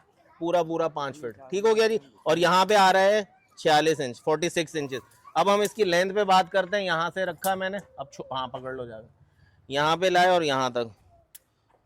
पूरा 5 फीट, ठीक हो गया जी। और यहाँ पे आ रहा है 46 इंच, 46 इंचेस। अब हम इसकी लेंथ पे बात करते हैं, यहाँ से रखा मैंने, अब हाँ पकड़ लो जाकर, यहाँ पे लाए और यहाँ तक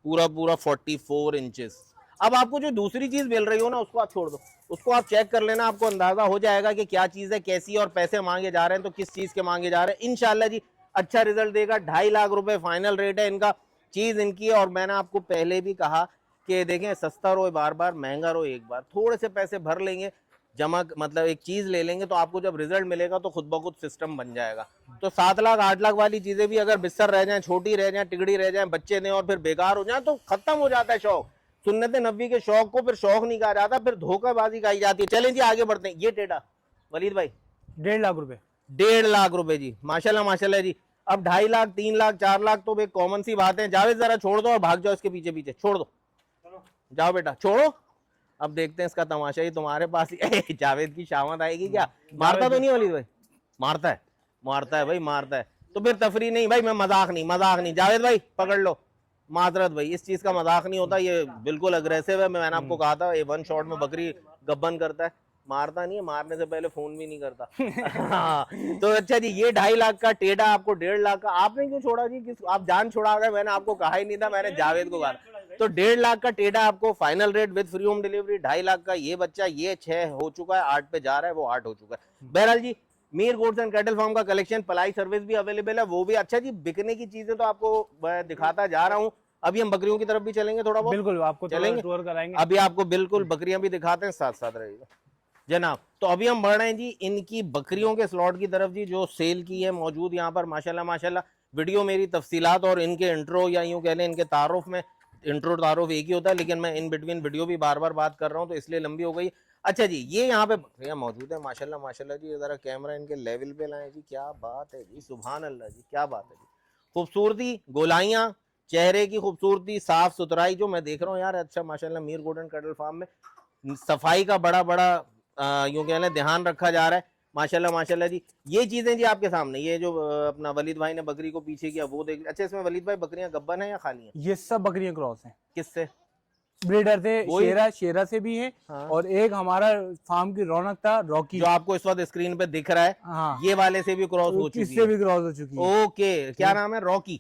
पूरा 44 इंचेस। अब आपको जो दूसरी चीज मिल रही हो ना, उसको आप छोड़ दो, उसको आप चेक कर लेना, आपको अंदाजा हो जाएगा कि क्या चीज है, कैसी, और पैसे मांगे जा रहे हैं तो किस चीज के मांगे जा रहे हैं। इंशाल्लाह जी अच्छा रिजल्ट देगा। 2.5 लाख रुपए फाइनल रेट है इनका, चीज इनकी है। और मैंने आपको पहले भी कहा कि देखें, सस्ता रो बार बार, महंगा रो एक बार, थोड़े से पैसे भर लेंगे, जमा मतलब एक चीज ले लेंगे, तो आपको जब रिजल्ट मिलेगा तो खुद ब खुद सिस्टम बन जाएगा। तो 7 लाख 8 लाख वाली चीजें भी अगर बिस्तर रह जाए, छोटी रह जाए, टिकड़ी रह जाए, बच्चे दें और फिर बेकार हो जाए, तो खत्म हो जाता है शौक। सुन्नत नबी के शौक को फिर शौक नहीं कहा जाता, फिर धोखाबाजी कही जाती है। चलें जी आगे बढ़ते हैं। ये टेढ़ा वलीद भाई 1.5 लाख रुपए, 1.5 लाख रुपए जी, माशाल्लाह माशाल्लाह जी। अब 2.5 लाख, 3 लाख, 4 लाख तो एक कॉमन सी बात है। जावेद जरा छोड़ दो और भाग जाओ इसके पीछे पीछे, छोड़ दो, जाओ बेटा छोड़ो। अब देखते हैं इसका तमाशा ही तुम्हारे पास ही। जावेद की शामत आएगी क्या? मारता तो नहीं वलीद भाई? मारता है भाई, मारता है। तो फिर तफरी नहीं भाई, मैं मजाक नहीं। जावेद भाई पकड़ लो, माजरत भाई, इस चीज का मजाक नहीं होता, ये बिल्कुल अग्रेसिव है। मैंने आपको कहा था, ये 1 शॉट में बकरी गब्बन करता है, मारता नहीं है, मारने से पहले फोन भी नहीं करता। हाँ, तो अच्छा जी, ये 2.5 लाख का टेढ़ा आपको 1.5 लाख का, आपने क्यों छोड़ा जी? किस आप जान छुड़ा गए? मैंने आपको कहा ही नहीं था, मैंने जावेद को कहा। तो 1.5 लाख का टेढ़ा आपको final rate with free home delivery. 2.5 lakh का ये बच्चा, ये 6 हो चुका है, 8 पे जा रहा है, वो 8 हो चुका है। बहरहाल जी, Mir goats and cattle farm का कलेक्शन, पलाई सर्विस भी अवेलेबल है, वो भी। अच्छा जी, बिकने की चीजें तो आपको दिखाता जा रहा हूँ। अभी हम बकरियों की तरफ भी चलेंगे थोड़ा बहुत, बिल्कुल आपको चलेंगे, टूर कराएंगे। अभी आपको बिल्कुल बकरियां भी दिखाते हैं, साथ साथ रहेगा जनाब। तो अभी हम बढ़ रहे हैं जी इनकी बकरियों के स्लॉट की तरफ जी, जो सेल की है मौजूद यहाँ पर। माशाल्लाह माशाल्लाह, वीडियो मेरी तफसीलात और इनके इंट्रो या यूं कह लें इनके तारुफ में, इंट्रो तारुफ एक ही होता है, लेकिन मैं इन बिटवीन वीडियो भी बार बार बात कर रहा हूँ, तो इसलिए लंबी हो गई। अच्छा जी, ये यहाँ पे बकरियां मौजूद है, माशाल्लाह माशाल्लाह जी। जरा कैमरा इनके लेवल पे लाएं जी, क्या बात है जी, सुभान अल्लाह जी, क्या बात है जी। खूबसूरती, गोलाइयाँ, चेहरे की खूबसूरती, साफ सुथराई जो मैं देख रहा हूँ यार। अच्छा माशाल्लाह, मीर गोल्डन कैटल फार्म में सफाई का बड़ा यूं कह लें ध्यान रखा जा रहा है, माशाल्लाह माशाल्लाह जी। ये चीजें जी आपके सामने, ये जो अपना वलीद भाई ने बकरी को पीछे किया, वो देख। अच्छा, इसमें वलीद भाई बकरियां गब्बन है या खाली हैं? ये सब बकरियां क्रॉस हैं, किससे? ब्रीडर थे, शेरा से भी है। हाँ। और एक हमारा फार्म की रौनक था, रॉकी, जो आपको इस वक्त स्क्रीन पे दिख रहा है। हाँ, ये वाले से भी क्रॉस हो चुकी है, इससे भी क्रॉस हो चुकी है। ओके, क्या नाम है? रॉकी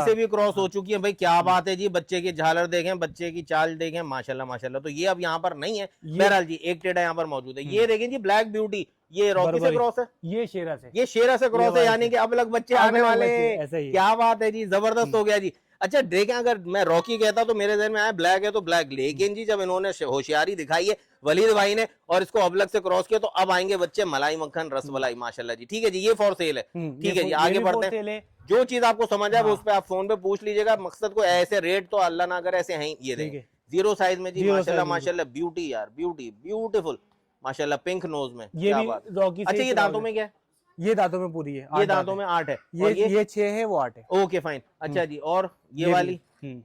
से भी क्रॉस हो चुकी है भाई, क्या बात है जी। बच्चे की झालर देखें, बच्चे की चाल देखें, माशाल्लाह माशाल्लाह। तो ये अब यहाँ पर नहीं है। बहरहाल जी, एक टेढ़ा यहाँ पर मौजूद है। ये देखें जी, ब्लैक ब्यूटी, ये रॉकी से बर्बरी। क्रॉस है, ये शेरा से, ये शेरा से क्रॉस है, वाइट यानी है। कि अब अलग बच्चे अब आने अलग वाले बच्चे, हैं। ऐसा ही है। क्या बात है जी, जबरदस्त हो गया जी। अच्छा देखें, अगर मैं रॉकी कहता तो मेरे जहन में आया ब्लैक है तो ब्लैक, लेकिन जी जब इन्होंने होशियारी दिखाई है वलीद भाई ने और इसको अबलग से क्रॉस किया, तो अब आएंगे बच्चे मलाई मक्खन रसमलाई माशाल्लाह जी। ठीक है जी, ये फॉर सेल है। ठीक है जी, आगे बढ़ते हैं। जो चीज आपको समझ आए वो उस पर आप फोन पे पूछ लीजिएगा, मकसद को ऐसे रेट तो अल्लाह ना करे ऐसे हैं। ये देखें जीरो साइज में जी, माशाल्लाह माशाल्लाह, ब्यूटी यार, ब्यूटी ब्यूटीफुल माशाल्लाह, पिंक नोज में, ये क्या भी बात है। रॉकी से अच्छा ये दांतों में क्या है? ये दांतों में पूरी है, ये दांतों में 8 है, ये 6 है, वो 8 है। Okay fine. अच्छा जी, और ये वाली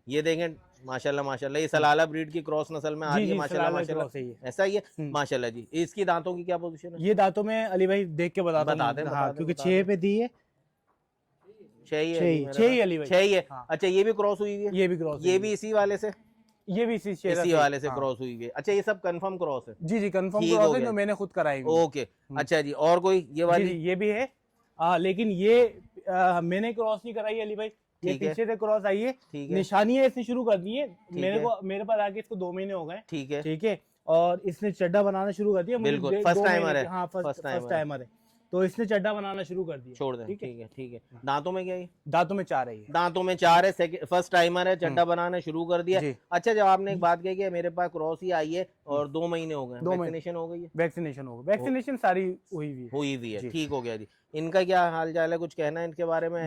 ये देखें माशाल्लाह माशाल्लाह, ये सलाला ब्रीड की क्रॉस नस्ल में आ रही है माशाल्लाह माशाल्लाह, ऐसा ही है माशाल्लाह जी। इसकी दांतों की क्या पोजीशन है? ये दांतों में अली भाई देख के बता दें, क्योंकि 6 पे दी है, 6 ही है अली भाई, 6 ही है। अच्छा ये भी क्रॉस हुई है, ये भी क्रॉस, ये भी इसी वाले से, ये भी इसी वाले से क्रॉस हुई है। अच्छा ये सब कंफर्म क्रॉस है? जी कंफर्म क्रॉस है, जो मैंने खुद कराई। ओके अच्छा जी, और कोई ये वाली? ये भी है, लेकिन ये मैंने क्रॉस नहीं कराई अली भाई, ये पीछे से क्रॉस आई है, निशानियां इसने शुरू कर दी है। मेरे पास आके इसको 2 महीने हो गए। ठीक है, और इसने चड्डा बनाना शुरू कर दिया। बिल्कुल फर्स्ट टाइमर है। हाँ फर्स्ट टाइमर है, तो इसने चड्डा बनाना शुरू कर दिया। छोड़ दे। ठीक है ठीक है। दांतों में क्या है? दांतों में 4 है, दांतों में 4 है, फर्स्ट टाइमर है, चड्डा बनाना शुरू कर दिया। अच्छा जब आपने एक बात कही कि मेरे पास क्रॉस ही आई है और 2 महीने हो गए, वैक्सीनेशन हो गई है? वैक्सीनेशन सारी हुई हुई है, ठीक हो गया जी। इनका क्या हाल चाल है, कुछ कहना है इनके बारे में?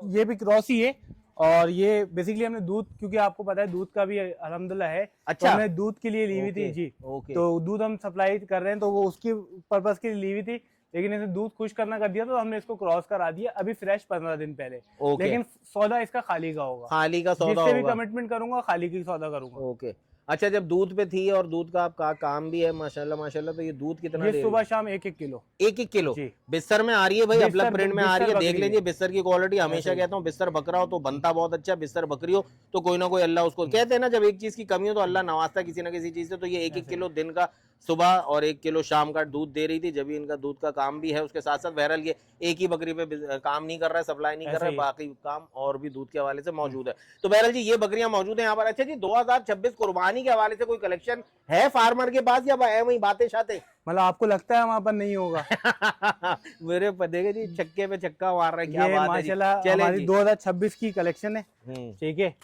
ये भी क्रॉस ही है, और ये बेसिकली हमने दूध, क्योंकि आपको पता है दूध का भी अल्हम्दुलिल्लाह है। अच्छा, तो हमने दूध के लिए ली हुई थी जी। तो दूध हम सप्लाई कर रहे हैं, तो वो उसकी पर्पस के लिए ली हुई थी, लेकिन इसे दूध खुश करना कर दिया, तो हमने इसको क्रॉस करा दिया अभी फ्रेश 15 दिन पहले। लेकिन सौदा इसका खाली का होगा, खाली का सौदा जिससे भी कमिटमेंट करूंगा खाली की सौदा करूंगा। ओके अच्छा, जब दूध पे थी और दूध का आपका काम भी है माशाल्लाह माशाल्लाह, तो ये दूध कितना? ये सुबह शाम 1-1 किलो, 1-1 किलो बिस्तर में आ रही है भाई, अपलग प्रिंट में आ रही है। देख लीजिए बिस्तर की क्वालिटी, हमेशा कहता हूँ बिस्तर बकरा हो तो बनता बहुत अच्छा, बिस्तर बकरी हो तो कोई ना कोई अल्लाह उसको, कहते हैं ना जब एक चीज की कमी हो तो अल्लाह नवाजता किसी ना किसी चीज से। तो ये 1-1 किलो दिन का सुबह और 1 किलो शाम का दूध दे रही थी, जब इनका दूध का काम भी है उसके साथ साथ। बहरहाल ये एक ही बकरी पे काम नहीं कर रहा है, सप्लाई नहीं कर रहा है, बाकी काम और भी दूध के हवाले से मौजूद है। तो बहरहाल जी ये बकरियां मौजूद है यहाँ पर। अच्छा जी 2026 कुर्बानी के हवाले से कोई कलेक्शन है फार्मर के पास या वही बातें शाते? मतलब आपको लगता है वहाँ पर नहीं होगा? मेरे देखे जी छक्के पे छक्का मार रहा है, क्या बात है माशाल्लाह। हमारी 2026 की कलेक्शन है, ठीक है।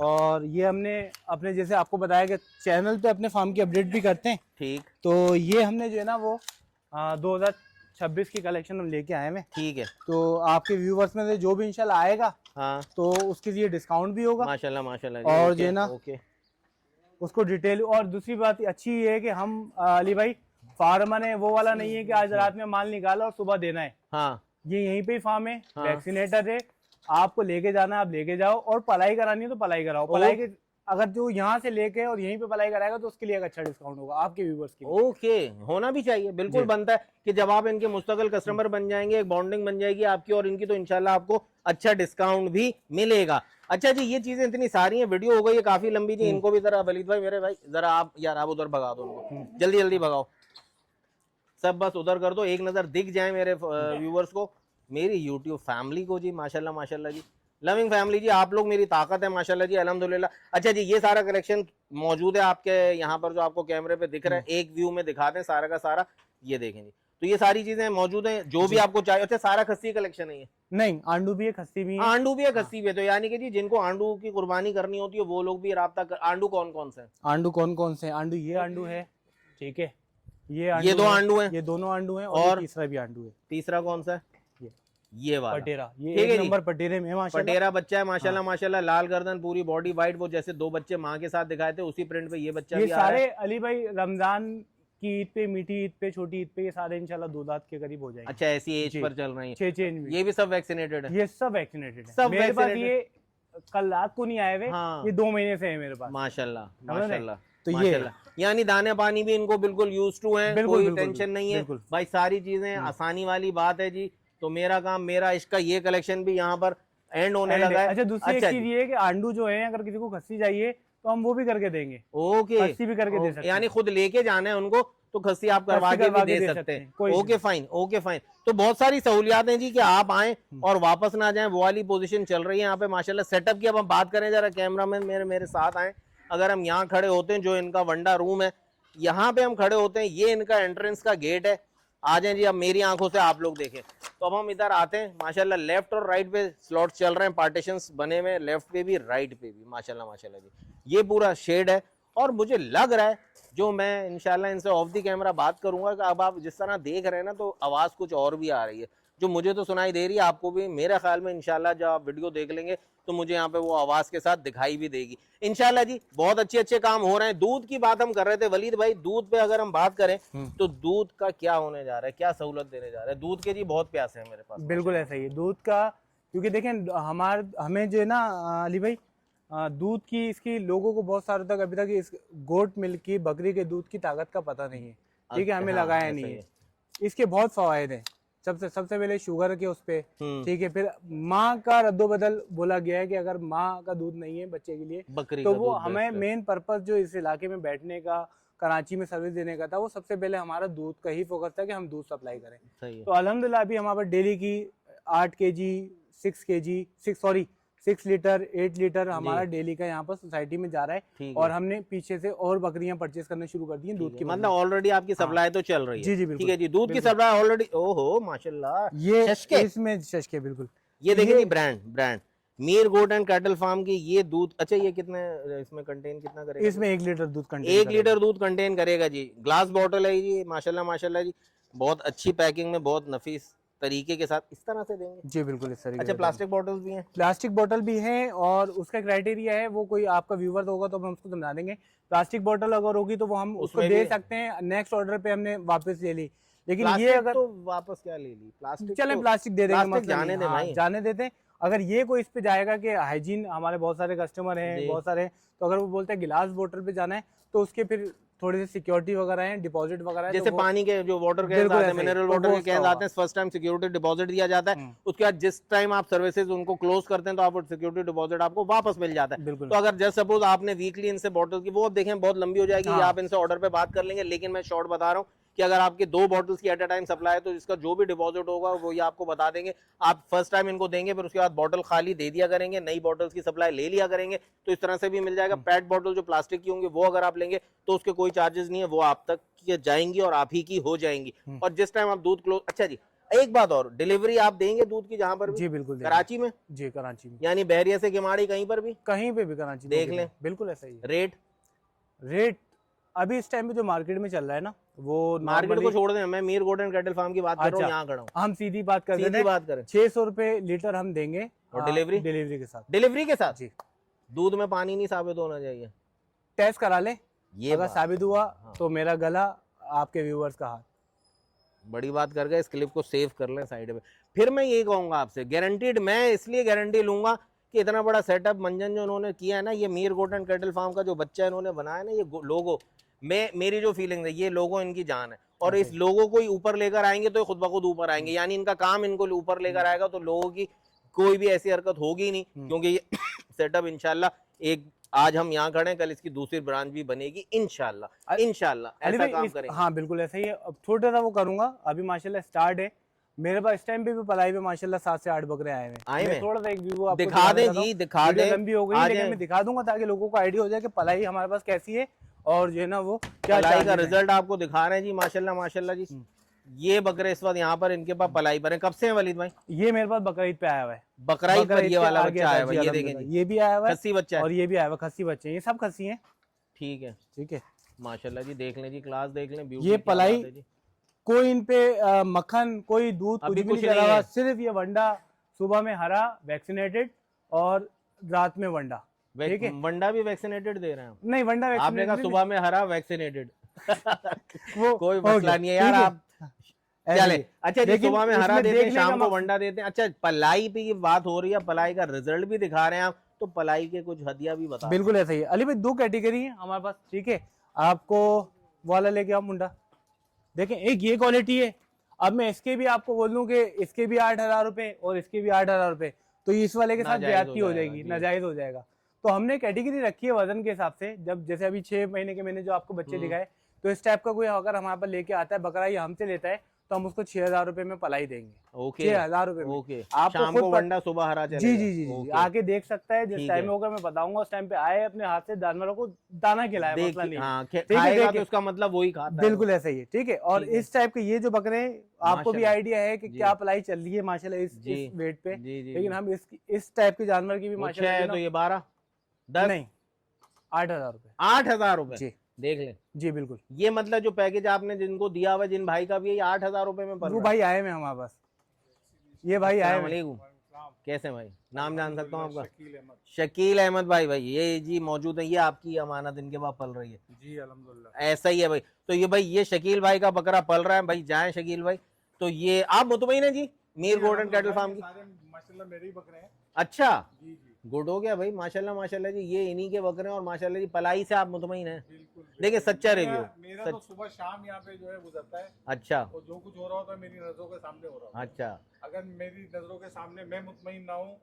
और ये हमने अपने, जैसे आपको बताया कि चैनल पे अपने फार्म की अपडेट भी करते हैं, ठीक। तो ये हमने जो है ना वो 2026 की कलेक्शन हम लेके आए हैं, ठीक है। तो आपके व्यूवर्स में से जो भी इंशाल्लाह आएगा, हाँ, तो उसके लिए डिस्काउंट भी होगा माशाल्लाह माशाल्लाह। और जो है ना उसको डिटेल, और दूसरी बात अच्छी ये है कि हम अली भाई फार्मर है, वो वाला नहीं है कि आज रात में माल निकाला और सुबह देना है। हाँ, ये यहीं पे ही फार्म है, वैक्सीनेटर है, आपको लेके जाना आप लेके जाओ, और पलाई करानी है तो पलाई कराओ। पलाई के अगर जो यहाँ से लेके और यहीं पे पलाई कराएगा तो उसके लिए एक अच्छा डिस्काउंट होगा आपके व्यूवर्स के लिए। ओके, होना भी चाहिए, बिल्कुल बनता है कि जब आप इनके मुस्तकिल कस्टमर बन जाएंगे, एक बॉन्डिंग बन जाएगी आपकी और इनकी, तो इंशाल्लाह आपको अच्छा डिस्काउंट भी मिलेगा। अच्छा जी ये चीजें इतनी सारी हैं, वीडियो हो गई है काफी लंबी जी। इनको भी जरा वलीद भाई, मेरे भाई जरा आप यार आप उधर भगा दो उनको, जल्दी जल्दी भगाओ सब, बस उधर कर दो, एक नजर दिख जाए मेरे व्यूवर्स को, मेरी यूट्यूब फैमिली को जी। माशाल्लाह माशाल्लाह जी, लविंग फैमिली जी, आप लोग मेरी ताकत है माशाल्लाह जी, अल्हम्दुलिल्लाह। अच्छा जी ये सारा कलेक्शन मौजूद है आपके यहाँ पर, जो आपको कैमरे पे दिख रहा है, एक व्यू में दिखा दें सारा का सारा, ये देखें जी। तो ये सारी चीजें मौजूद हैं जो भी आपको चाहिए। अच्छा सारा खस्सी कलेक्शन है ये? नहीं, आंडू भी है, खस्सी भी है। आंडू भी है, खस्सी भी है। तो यानी कि जी जिनको आंडू की कुर्बानी करनी होती है वो लोग भी राब्ता कर। आंडू कौन कौन से? आंडू कौन कौन से? आंडू ये आंडू है, ठीक है, ये 2 आंडू है, ये दोनों आंडू है, और तीसरा भी आंडू है। तीसरा कौन सा? ये वाला पटेरा, ये एक नंबर पटेरे में माशाल्लाह, पटेरा बच्चा है माशाल्लाह माशाल्लाह, लाल गर्दन, पूरी बॉडी वाइट, वो जैसे 2 बच्चे माँ के साथ दिखाए थे उसी प्रिंट पे ये बच्चा भी आ रहा है। ये सारे अली भाई रमजान की ईद पे, मीठी ईद पे, छोटी ईद पे, ये सारे इंशाल्लाह 2 दांत के करीब हो जाएंगे। अच्छा ऐसी एज पर चल रही है, 6 इंच। ये भी सब वैक्सीनेटेड है? ये सब वैक्सीनेटेड है। मेरे पास ये कल रात को नहीं आए हुए, ये 2 महीने से है मेरे पास माशाल्लाह माशाल्लाह। तो ये यानी दाने पानी भी इनको बिल्कुल यूज टू है, कोई टेंशन नहीं है भाई, सारी चीजें आसानी वाली बात है जी। तो मेरा काम, मेरा इसका ये कलेक्शन भी यहाँ पर एंड होने लगा है। अच्छा दूसरी एक चीज ये है कि आंडू जो है अगर किसी को खस्सी चाहिए तो हम वो भी करके देंगे। ओके, खस्सी भी करके दे सकते हैं, यानी खुद लेके जाना है उनको तो खस्सी आप करवा के भी दे सकते हैं। Okay fine, okay fine. तो बहुत सारी सहूलियात हैं जी कि आप आए और वापस ना जाएं, वो वाली पोजीशन चल रही है यहाँ पे माशाल्लाह। सेटअप की अब हम बात करें, जरा कैमरामैन मेरे साथ आए। अगर हम यहाँ खड़े होते हैं, जो इनका वंडा रूम है यहाँ पे हम खड़े होते हैं, ये इनका एंट्रेंस का गेट है। आ जाए जी, अब मेरी आंखों से आप लोग देखें। तो अब हम इधर आते हैं, माशाल्लाह लेफ्ट और राइट पे स्लॉट चल रहे हैं, पार्टीशंस बने हुए, लेफ्ट पे भी राइट पे भी, माशाल्लाह माशाल्लाह जी। ये पूरा शेड है और मुझे लग रहा है, जो मैं इंशाल्लाह इनसे ऑफ दी कैमरा बात करूंगा, कि अब आप जिस तरह देख रहे हैं ना, तो आवाज़ कुछ और भी आ रही है, जो मुझे तो सुनाई दे रही है, आपको भी मेरे ख्याल में इंशाल्लाह जब आप वीडियो देख लेंगे तो मुझे यहाँ पे वो आवाज़ के साथ दिखाई भी देगी इंशाल्लाह जी। बहुत अच्छे अच्छे काम हो रहे हैं। दूध की बात हम कर रहे थे वलीद भाई, दूध पे अगर हम बात करें तो दूध का क्या होने जा रहा है, क्या सहूलत देने जा रहा है? दूध के जी बहुत प्यासे हैं मेरे पास। बिल्कुल ऐसा ही है दूध का, क्योंकि देखें हमें जो है ना अली भाई, दूध की इसकी लोगों को बहुत सालों तक अभी तक इस गोट मिल्क की, बकरी के दूध की ताकत का पता नहीं है, ठीक है, हमें हाँ, लगाया ऐसा नहीं ही है। इसके बहुत फायदे हैं। सबसे पहले शुगर के उस पे, ठीक है, फिर माँ का रद्दोबदल बोला गया है कि अगर माँ का दूध नहीं है बच्चे के लिए बकरी तो का वो दूध हमें बेस्ट है। मेन पर्पस जो इस इलाके में बैठने का, कराची में सर्विस देने का था, वो सबसे पहले हमारा दूध का ही फोकस था कि हम दूध सप्लाई करें। सही है। तो अल्हम्दुलिल्लाह अभी हमारे पास डेली की 8 kg 6 लीटर 8 लीटर हमारा डेली का यहाँ पर सोसाइटी में जा रहा है। ठीक और है। हमने पीछे से और बकरियां परचेज करना शुरू कर दी हैं दूध की मतलब ऑलरेडी आपकी सप्लाई तो चल रही है। जी जी बिल्कुल। ठीक है जी, दूध की सप्लाई ऑलरेडी। ओहो माशाल्लाह, ये शशके। इसमें शशके बिल्कुल। ये देखिए जी, brand Mir goat and cattle farm की ये दूध। अच्छा, ये कितने इसमें कंटेन कितना करेगा? इसमें 1 लीटर दूध कंटेन 1 लीटर दूध कंटेन करेगा जी। ग्लास बॉटल है जी, माशाल्लाह माशाल्लाह जी, बहुत अच्छी पैकिंग में, बहुत नफीस तरीके के साथ इस तरह से देंगे जी बिल्कुल इस तरीके अच्छा, से। प्लास्टिक बॉटल्स भी हैं? प्लास्टिक बोतल भी है और उसका क्राइटेरिया है, वो कोई आपका व्यूवर होगा तो हम उसको समझा देंगे। प्लास्टिक बोतल अगर होगी तो वो हम उसको उसमें दे भी- सकते हैं, नेक्स्ट ऑर्डर पे हमने वापस ले ली, लेकिन ये प्लास्टिक अगर तो वापस क्या ले ली, प्लास्टिक चलें तो प्लास्टिक दे देंगे, प्लास्टिक मसला जाने नहीं, दे हाँ, भाई। जाने देते हैं। अगर ये कोई इस पे जाएगा कि हाइजीन, हमारे बहुत सारे कस्टमर हैं, जी। बहुत सारे हैं, तो अगर वो बोलते हैं गिलास बोतल पे जाना है तो उसके फिर थोड़ी सी सिक्योरिटी वगैरह है, डिपॉजिट वगैरह है, जैसे तो पानी के जो वाटर कैन बिल्कुल आते हैं, ऐसे ही, मिनरल तो वाटर वो के उसका कैन होगा। आते हैं, फर्स्ट टाइम सिक्योरिटी डिपॉजिट दिया जाता है। उसके बाद जिस टाइम आप सर्विसेज उनको क्लोज करते हैं तो आप सिक्योरिटी डिपॉजिट आपको वापस मिल जाता है। बिल्कुल। तो अगर जस्ट सपोज आपने वीकली इनसे बॉटल की, वो अब देखें बहुत लंबी हो जाएगी, हाँ। आप इनसे ऑर्डर पे बात कर लेंगे, लेकिन मैं शॉर्ट बता रहा हूँ कि अगर आपके 2 बॉटल्स की एट अ टाइम सप्लाई है तो इसका जो भी डिपॉजिट होगा वो ये आपको बता देंगे। आप फर्स्ट टाइम इनको देंगे, फिर उसके बाद बॉटल खाली दे दिया करेंगे, नई बॉटल्स की सप्लाई ले लिया करेंगे, तो इस तरह से भी मिल जाएगा। पैट बॉटल जो प्लास्टिक की होंगी वो अगर आप लेंगे तो उसके कोई चार्जेस नहीं है, वो आप तक जाएंगी और आप ही की हो जाएंगी। और जिस टाइम आप दूध क्लोज, अच्छा जी एक बात और, डिलीवरी आप देंगे दूध की जहां पर भी? जी बिल्कुल देंगे। कराची में? जी कराची में, यानी बहरिया से किमाड़ी कहीं पर भी? कहीं पे भी कराची देख में लें। बिल्कुल ऐसा ही है। रेट अभी इस टाइम पे जो मार्केट में चल रहा है ना, वो मार्केट को normally- छोड़ दें, मैं Mir goat and cattle farm की बात कर रहा हूँ, अच्छा, यहाँ खड़ा हूँ। हम सीधी बात कर सीधी देते हैं, बात करें, 600 रुपए लीटर हम देंगे। और डिलीवरी? डिलीवरी के साथ। डिलीवरी के साथ जी। दूध में पानी नहीं साबित होना चाहिए, टेस्ट करा ले, ये अगर बात। साबित हुआ हाँ। तो मेरा गला आपके व्यूअर्स का हाथ। बड़ी बात कर गए, इस क्लिप को सेव कर लें साइड में। फिर मैं ये कहूंगा आपसे, गारंटीड, मैं इसलिए गारंटी लूंगा कि इतना बड़ा सेटअप मंजन जो उन्होंने किया है ना, ये Mir goat and cattle farm का जो बच्चा इन्होंने बनाया ना, ये लोगो, मेरी जो फीलिंग है, ये लोगो इनकी जान है, और इस लोगो को ही ऊपर लेकर आएंगे तो खुद ब खुद ऊपर आएंगे। यानी इनका काम इनको ऊपर लेकर आएगा, तो लोगों की कोई भी ऐसी हरकत होगी नहीं, क्योंकि ये सेटअप इंशाल्लाह, एक आज हम यहाँ खड़े हैं, कल इसकी दूसरी ब्रांच भी बनेगी इंशाल्लाह, इंशाल्लाह ऐसा काम करेंगे। हाँ बिल्कुल ऐसा ही है। अब थोड़ा सा वो करूंगा, अभी माशाल्लाह स्टार्ट है मेरे पास। इस टाइम पे भी पलाई पे माशाल्लाह 7 से 8 बकरे आए हैं। मैं थोड़ा सा एक व्यू आपको दिखा दें जी, दिखा दें, लंबी हो गई लेकिन मैं दिखा दूंगा ताकि लोगों को आइडिया हो जाए कि पलाई हमारे पास कैसी है, और जो है ना वो क्या पलाई का रिजल्ट आपको दिखा रहे हैं जी, माशाल्लाह माशाल्लाह जी। ये बकरे इस वक्त यहाँ पर इनके पास पलाई पर हैं। कब से हैं वलीद भाई? ये मेरे पास बकरीद पे आया हुआ है। बकरीद पर ये वाला बच्चा आया हुआ है, ये देखें देखें जी, ये भी आया हुआ है, खस्सी बच्चा है, और ये भी आया हुआ खस्सी बच्चे, ये सब खस्सी हैं। ठीक है ठीक है, माशाल्लाह जी, देख लें जी, क्लास देख लें, ब्यूटी ये क्या पलाई बात है जी। कोई इन पे मक्खन, कोई दूध कुछ अभी भी कुछ नहीं चला नहीं हुआ, है। सिर्फ ये वंडा सुबह में हरा वैक्सीनेटेड और रात में वंडा। ठीक है, वंडा भी वैक्सीनेटेड दे रहे हैं आप? नहीं वंडा आपने कहा वैक्सीनेटेड सुबह में हरा वैक्सीनेटेड वो कोई हो मसला गया, नहीं है यार, ठीक है। आप ऐसे चले। ही। अच्छा जी, लेकिन सुबह में हरा इसमें देते हैं, देखने शाम का को मकसद- वंडा देते हैं। अच्छा, पलाई पे की बात हो रही है, पलाई का रिजल्ट भी दिखा रहे हैं आप, तो पलाई के कुछ हदिया भी बता। बिल्कुल ऐसा ही है अली भाई, 2 कैटेगरी है हमारे पास। ठीक है, आपको वाला लेके आओ मुंडा, देखें एक ये क्वालिटी है। अब मैं इसके भी आपको बोल दूं कि इसके भी 8,000 रुपए और इसके भी 8,000 रुपए, तो इस वाले के साथ ज्यादती हो जाएगी, नाजायज हो जाएगा। तो हमने कैटेगरी रखी है वजन के हिसाब से। जब जैसे अभी 6 महीने के मैंने जो आपको बच्चे दिखाए, तो इस टाइप का कोई अगर हमारे पास लेके आता है बकरा या हमसे लेता है, तो हम उसको 6,000 रुपए में पलाई देंगे। ओके 6,000 रुपए में। ओके, आपको शाम खुद को वंडा, सुबह हरा चलेगा। जी जी जी जी, ओके, आके देख सकता है, जिस ठीक टाइम है। में होगा मैं बताऊंगा उस टाइम पे आए, अपने हाथ से जानवरों को दाना खिलाए, देख मसला नहीं है। हाँ, ठीक है, खाएगा तो देखिए उसका मतलब वही खाता है। बिल्कुल ऐसा ही है, ठीक है। और ठीक है। इस टाइप के ये जो बकरे हैं, आपको भी माशाल्लाह। आइडिया है कि जी क्या पलाई चल रही है माशाल्लाह जी इस वेट पे। जी जी लेकिन जी। हम इस टाइप के जानवर की भी वो 6 माशाल्लाह है तो ये 12 10 नहीं 8,000 रुपए। 8,000 रुपए। जी देख लें, जी बिल्कुल। ये मतलब जो पैकेज आपने जिनको दिया हुआ है, जिन भाई का भी है, ये 8,000 रुपए में पड़ वो रहा है। भाई आए में हमारे पास, ये भाई आए अस्सलाम में। वालेकुम, कैसे भाई, नाम जान सकता हूँ आपका? शकील अहमद भाई। भाई ये जी मौजूद है, ये आपकी अमानत इनके पास पल रही है जी अल्हम्दुलिल्लाह। ऐसा ही है भाई। तो ये भाई ये शकील भाई का बकरा पल रहा है भाई, जाए शकील भाई। तो ये आप मुतमईन है जी मीर गोल्डन कैटल फार्म की? माशाल्लाह मेरे ही बकरे हैं। अच्छा, जी जी गुड हो गया भाई, माशाल्लाह माशाल्लाह जी, ये इन्हीं के बकरे हैं और माशाल्लाह जी पलाई से आप मुतमईन हैं। बिल्कुल। देखिए सच्चा रिव्यू। मेरा तो सुबह शाम यहाँ पे जो है गुजरता है, अच्छा और जो कुछ हो रहा होता है मेरी नजरों के सामने हो रहा होता है। अच्छा, अगर मेरी नजरों के सामने मैं मुतमईन ना हूँ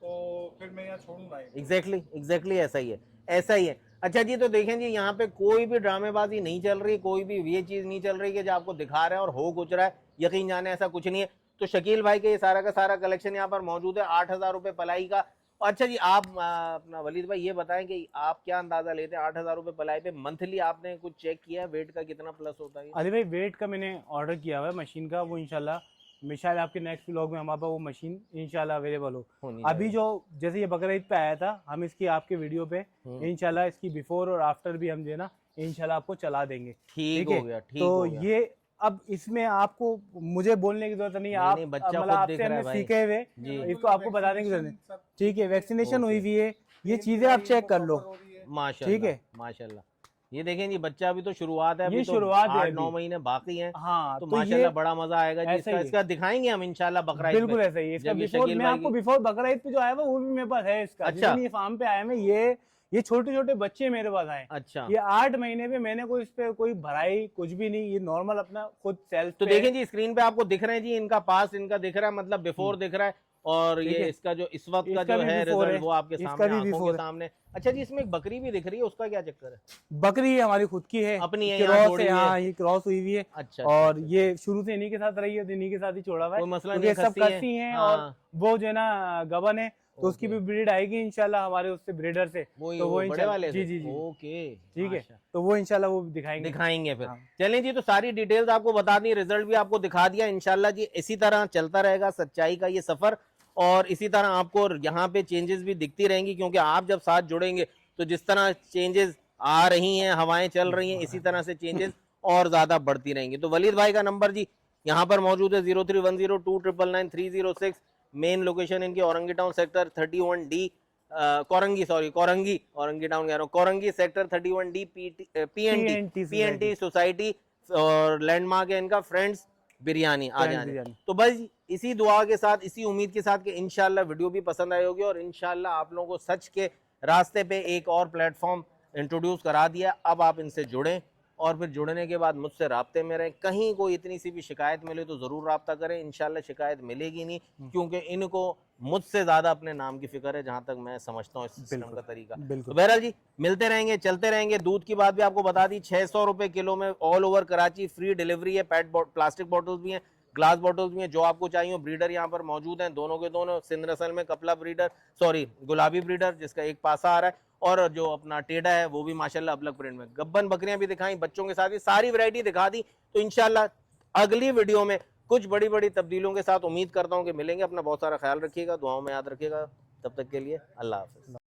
तो फिर मैं यहाँ छोड़ूंगा ही। एग्जैक्टली ऐसा ही है, ऐसा ही है। अच्छा जी, तो देखें जी, यहाँ पे कोई भी ड्रामेबाजी नहीं चल रही, कोई भी ये चीज नहीं चल रही कि जो आपको दिखा रहे हैं और हो कुछ रहा है, यकीन जाने ऐसा कुछ नहीं है। तो शकील भाई के ये सारा का सारा कलेक्शन यहाँ पर मौजूद है, 8,000 रुपए पलाई का। अच्छा जी, आप अपना वलीद भाई ये बताएं कि आप क्या अंदाजा लेते हैं 8,000 रुपए पलाई पे? मंथली आपने कुछ चेक किया है वेट का कितना प्लस होता है? अली भाई वेट का मैंने ऑर्डर किया हुआ है मशीन का, वो इंशाल्लाह शायद आपके नेक्स्ट व्लॉग में हमारे पास वो मशीन इंशाल्लाह अवेलेबल हो। होनी अभी जो जैसे ये बकरा ईद पे आया था, हम इसकी आपके वीडियो पे इंशाल्लाह इसकी बिफोर और आफ्टर भी हम जो है ना इंशाल्लाह आपको चला देंगे। ठीक है? हो गया, ठीक तो हो गया। ये अब इसमें आपको मुझे बोलने की जरूरत नहीं है, आप नहीं, बच्चा मतलब खुद दिख आपसे रहा है हमने भाई। सीखे हुए, जी। इसको आपको बताने की जरूरत नहीं। ठीक है, वैक्सीनेशन हुई हुई है, ये चीजें आप चेक कर लो। माशाल्लाह, ठीक है। माशाल्लाह। ये देखें जी, बच्चा अभी तो शुरुआत है, अभी ये तो शुरुआत है 8-9 अभी। महीने बाकी हैं। हाँ तो तो माशाल्लाह ये बड़ा मजा आएगा जी। ऐसा ही है। इसका दिखाएंगे हम इंशाल्लाह बकरा ईद बिल्कुल पे। ऐसा ही है। इसका जब ये बिफोर शकील मैं भाई आपको की- बिफोर बकरा ईद पे जो आया हुआ वो भी मेरे पास है इसका। अच्छा। जितनी फार्म पे आए में ये छोटे छोटे बच्चे मेरे पास आए। अच्छा, ये 8 महीने पे मैंने कोई इस पे कोई भराई कुछ भी नहीं, ये नॉर्मल अपना खुद सेल्फ तो पे देखें जी, स्क्रीन पे आपको दिख रहे हैं जी, इनका पास इनका दिख रहा है, मतलब बिफोर दिख रहा है। और ठीक ये है। इसका जो इस वक्त का इसका जो भी है before रिजल्ट है, वो आपके इसका सामने, भी आंखों before के है। सामने। अच्छा जी, इसमें एक बकरी भी दिख रही है, उसका क्या चक्कर है? बकरी हमारी खुद की है, अपनी है, यहाँ क्रॉस जोड़ी है, हुई है। हाँ ये क्रॉस हुई हुई है। अच्छा, और अच्छा, ये शुरू से इन्हीं के साथ रही है, तो इन्हीं के साथ ही छोड़ा हुआ है, कोई मसला क्योंकि नहीं, सब खस्सी है। कस्सी हैं। हाँ। और वो जो है ना गबन है, तो उसकी ओके। भी ब्रीड आएगी इंशाल्लाह हमारे उससे ब्रीडर से। वो तो वो बड़े इंशाल्लाह वाले जी से? जी जी ओके, ठीक है, माशा- तो वो इंशाल्लाह वो दिखाएंगे फिर। हाँ। चलें जी, तो सारी डिटेल्स आपको बता दी, रिजल्ट भी आपको दिखा दिया इंशाल्लाह जी। इसी तरह चलता रहेगा सच्चाई का ये सफर, और इसी तरह आपको यहाँ पे चेंजेस भी दिखती रहेंगी, क्योंकि आप जब साथ जुड़ेंगे तो जिस तरह चेंजेस आ रही हैं, हवाएं चल रही हैं, इसी तरह से चेंजेस और ज्यादा बढ़ती रहेंगी। तो वलीद भाई का नंबर जी यहाँ पर मौजूद है 0310299306। मेन लोकेशन इनकी Orangi town sector 31D, Korangi town कह रहा हूँ, Korangi sector 31D PNT society. और लैंडमार्क है इनका फ्रेंड्स बिरयानी। आ फ्रेंड्स जाए बिरयानी। तो बस इसी दुआ के साथ, इसी उम्मीद के साथ कि इंशाल्लाह वीडियो भी पसंद आई होगी, और इंशाल्लाह आप लोगों को सच के रास्ते पे एक और प्लेटफॉर्म इंट्रोड्यूस करा दिया। अब आप इनसे जुड़ें, और फिर जुड़ने के बाद मुझसे राब्ते में रहें। कहीं कोई इतनी सी भी शिकायत मिले तो ज़रूर राब्ता करें, इंशाल्लाह शिकायत मिलेगी नहीं, क्योंकि इनको मुझसे ज़्यादा अपने नाम की फिक्र है, जहाँ तक मैं समझता हूँ इस सिस्टम का तरीका। तो बहरहाल जी, मिलते रहेंगे, चलते रहेंगे। दूध की बात भी आपको बता दी, 600 रुपये किलो में all over Karachi free delivery है। प्लास्टिक बॉटल्स भी हैं, ग्लास बॉटल्स भी हैं, जो आपको चाहिए। ब्रीडर यहाँ पर मौजूद हैं, दोनों के दोनों। सिंध नस्ल में कपला ब्रीडर, सॉरी गुलाबी ब्रीडर, जिसका एक पासा आ रहा है, और जो अपना टेढ़ा है वो भी माशाल्लाह अबलग प्रिंट में। गब्बन बकरियां भी दिखाई, बच्चों के साथ ही सारी वैरायटी दिखा दी। तो इंशाल्लाह अगली वीडियो में कुछ बड़ी बड़ी तब्दीलियों के साथ उम्मीद करता हूँ कि मिलेंगे। अपना बहुत सारा ख्याल रखिएगा, दुआओं में याद रखिएगा। तब तक के लिए अल्लाह हाफ़िज़।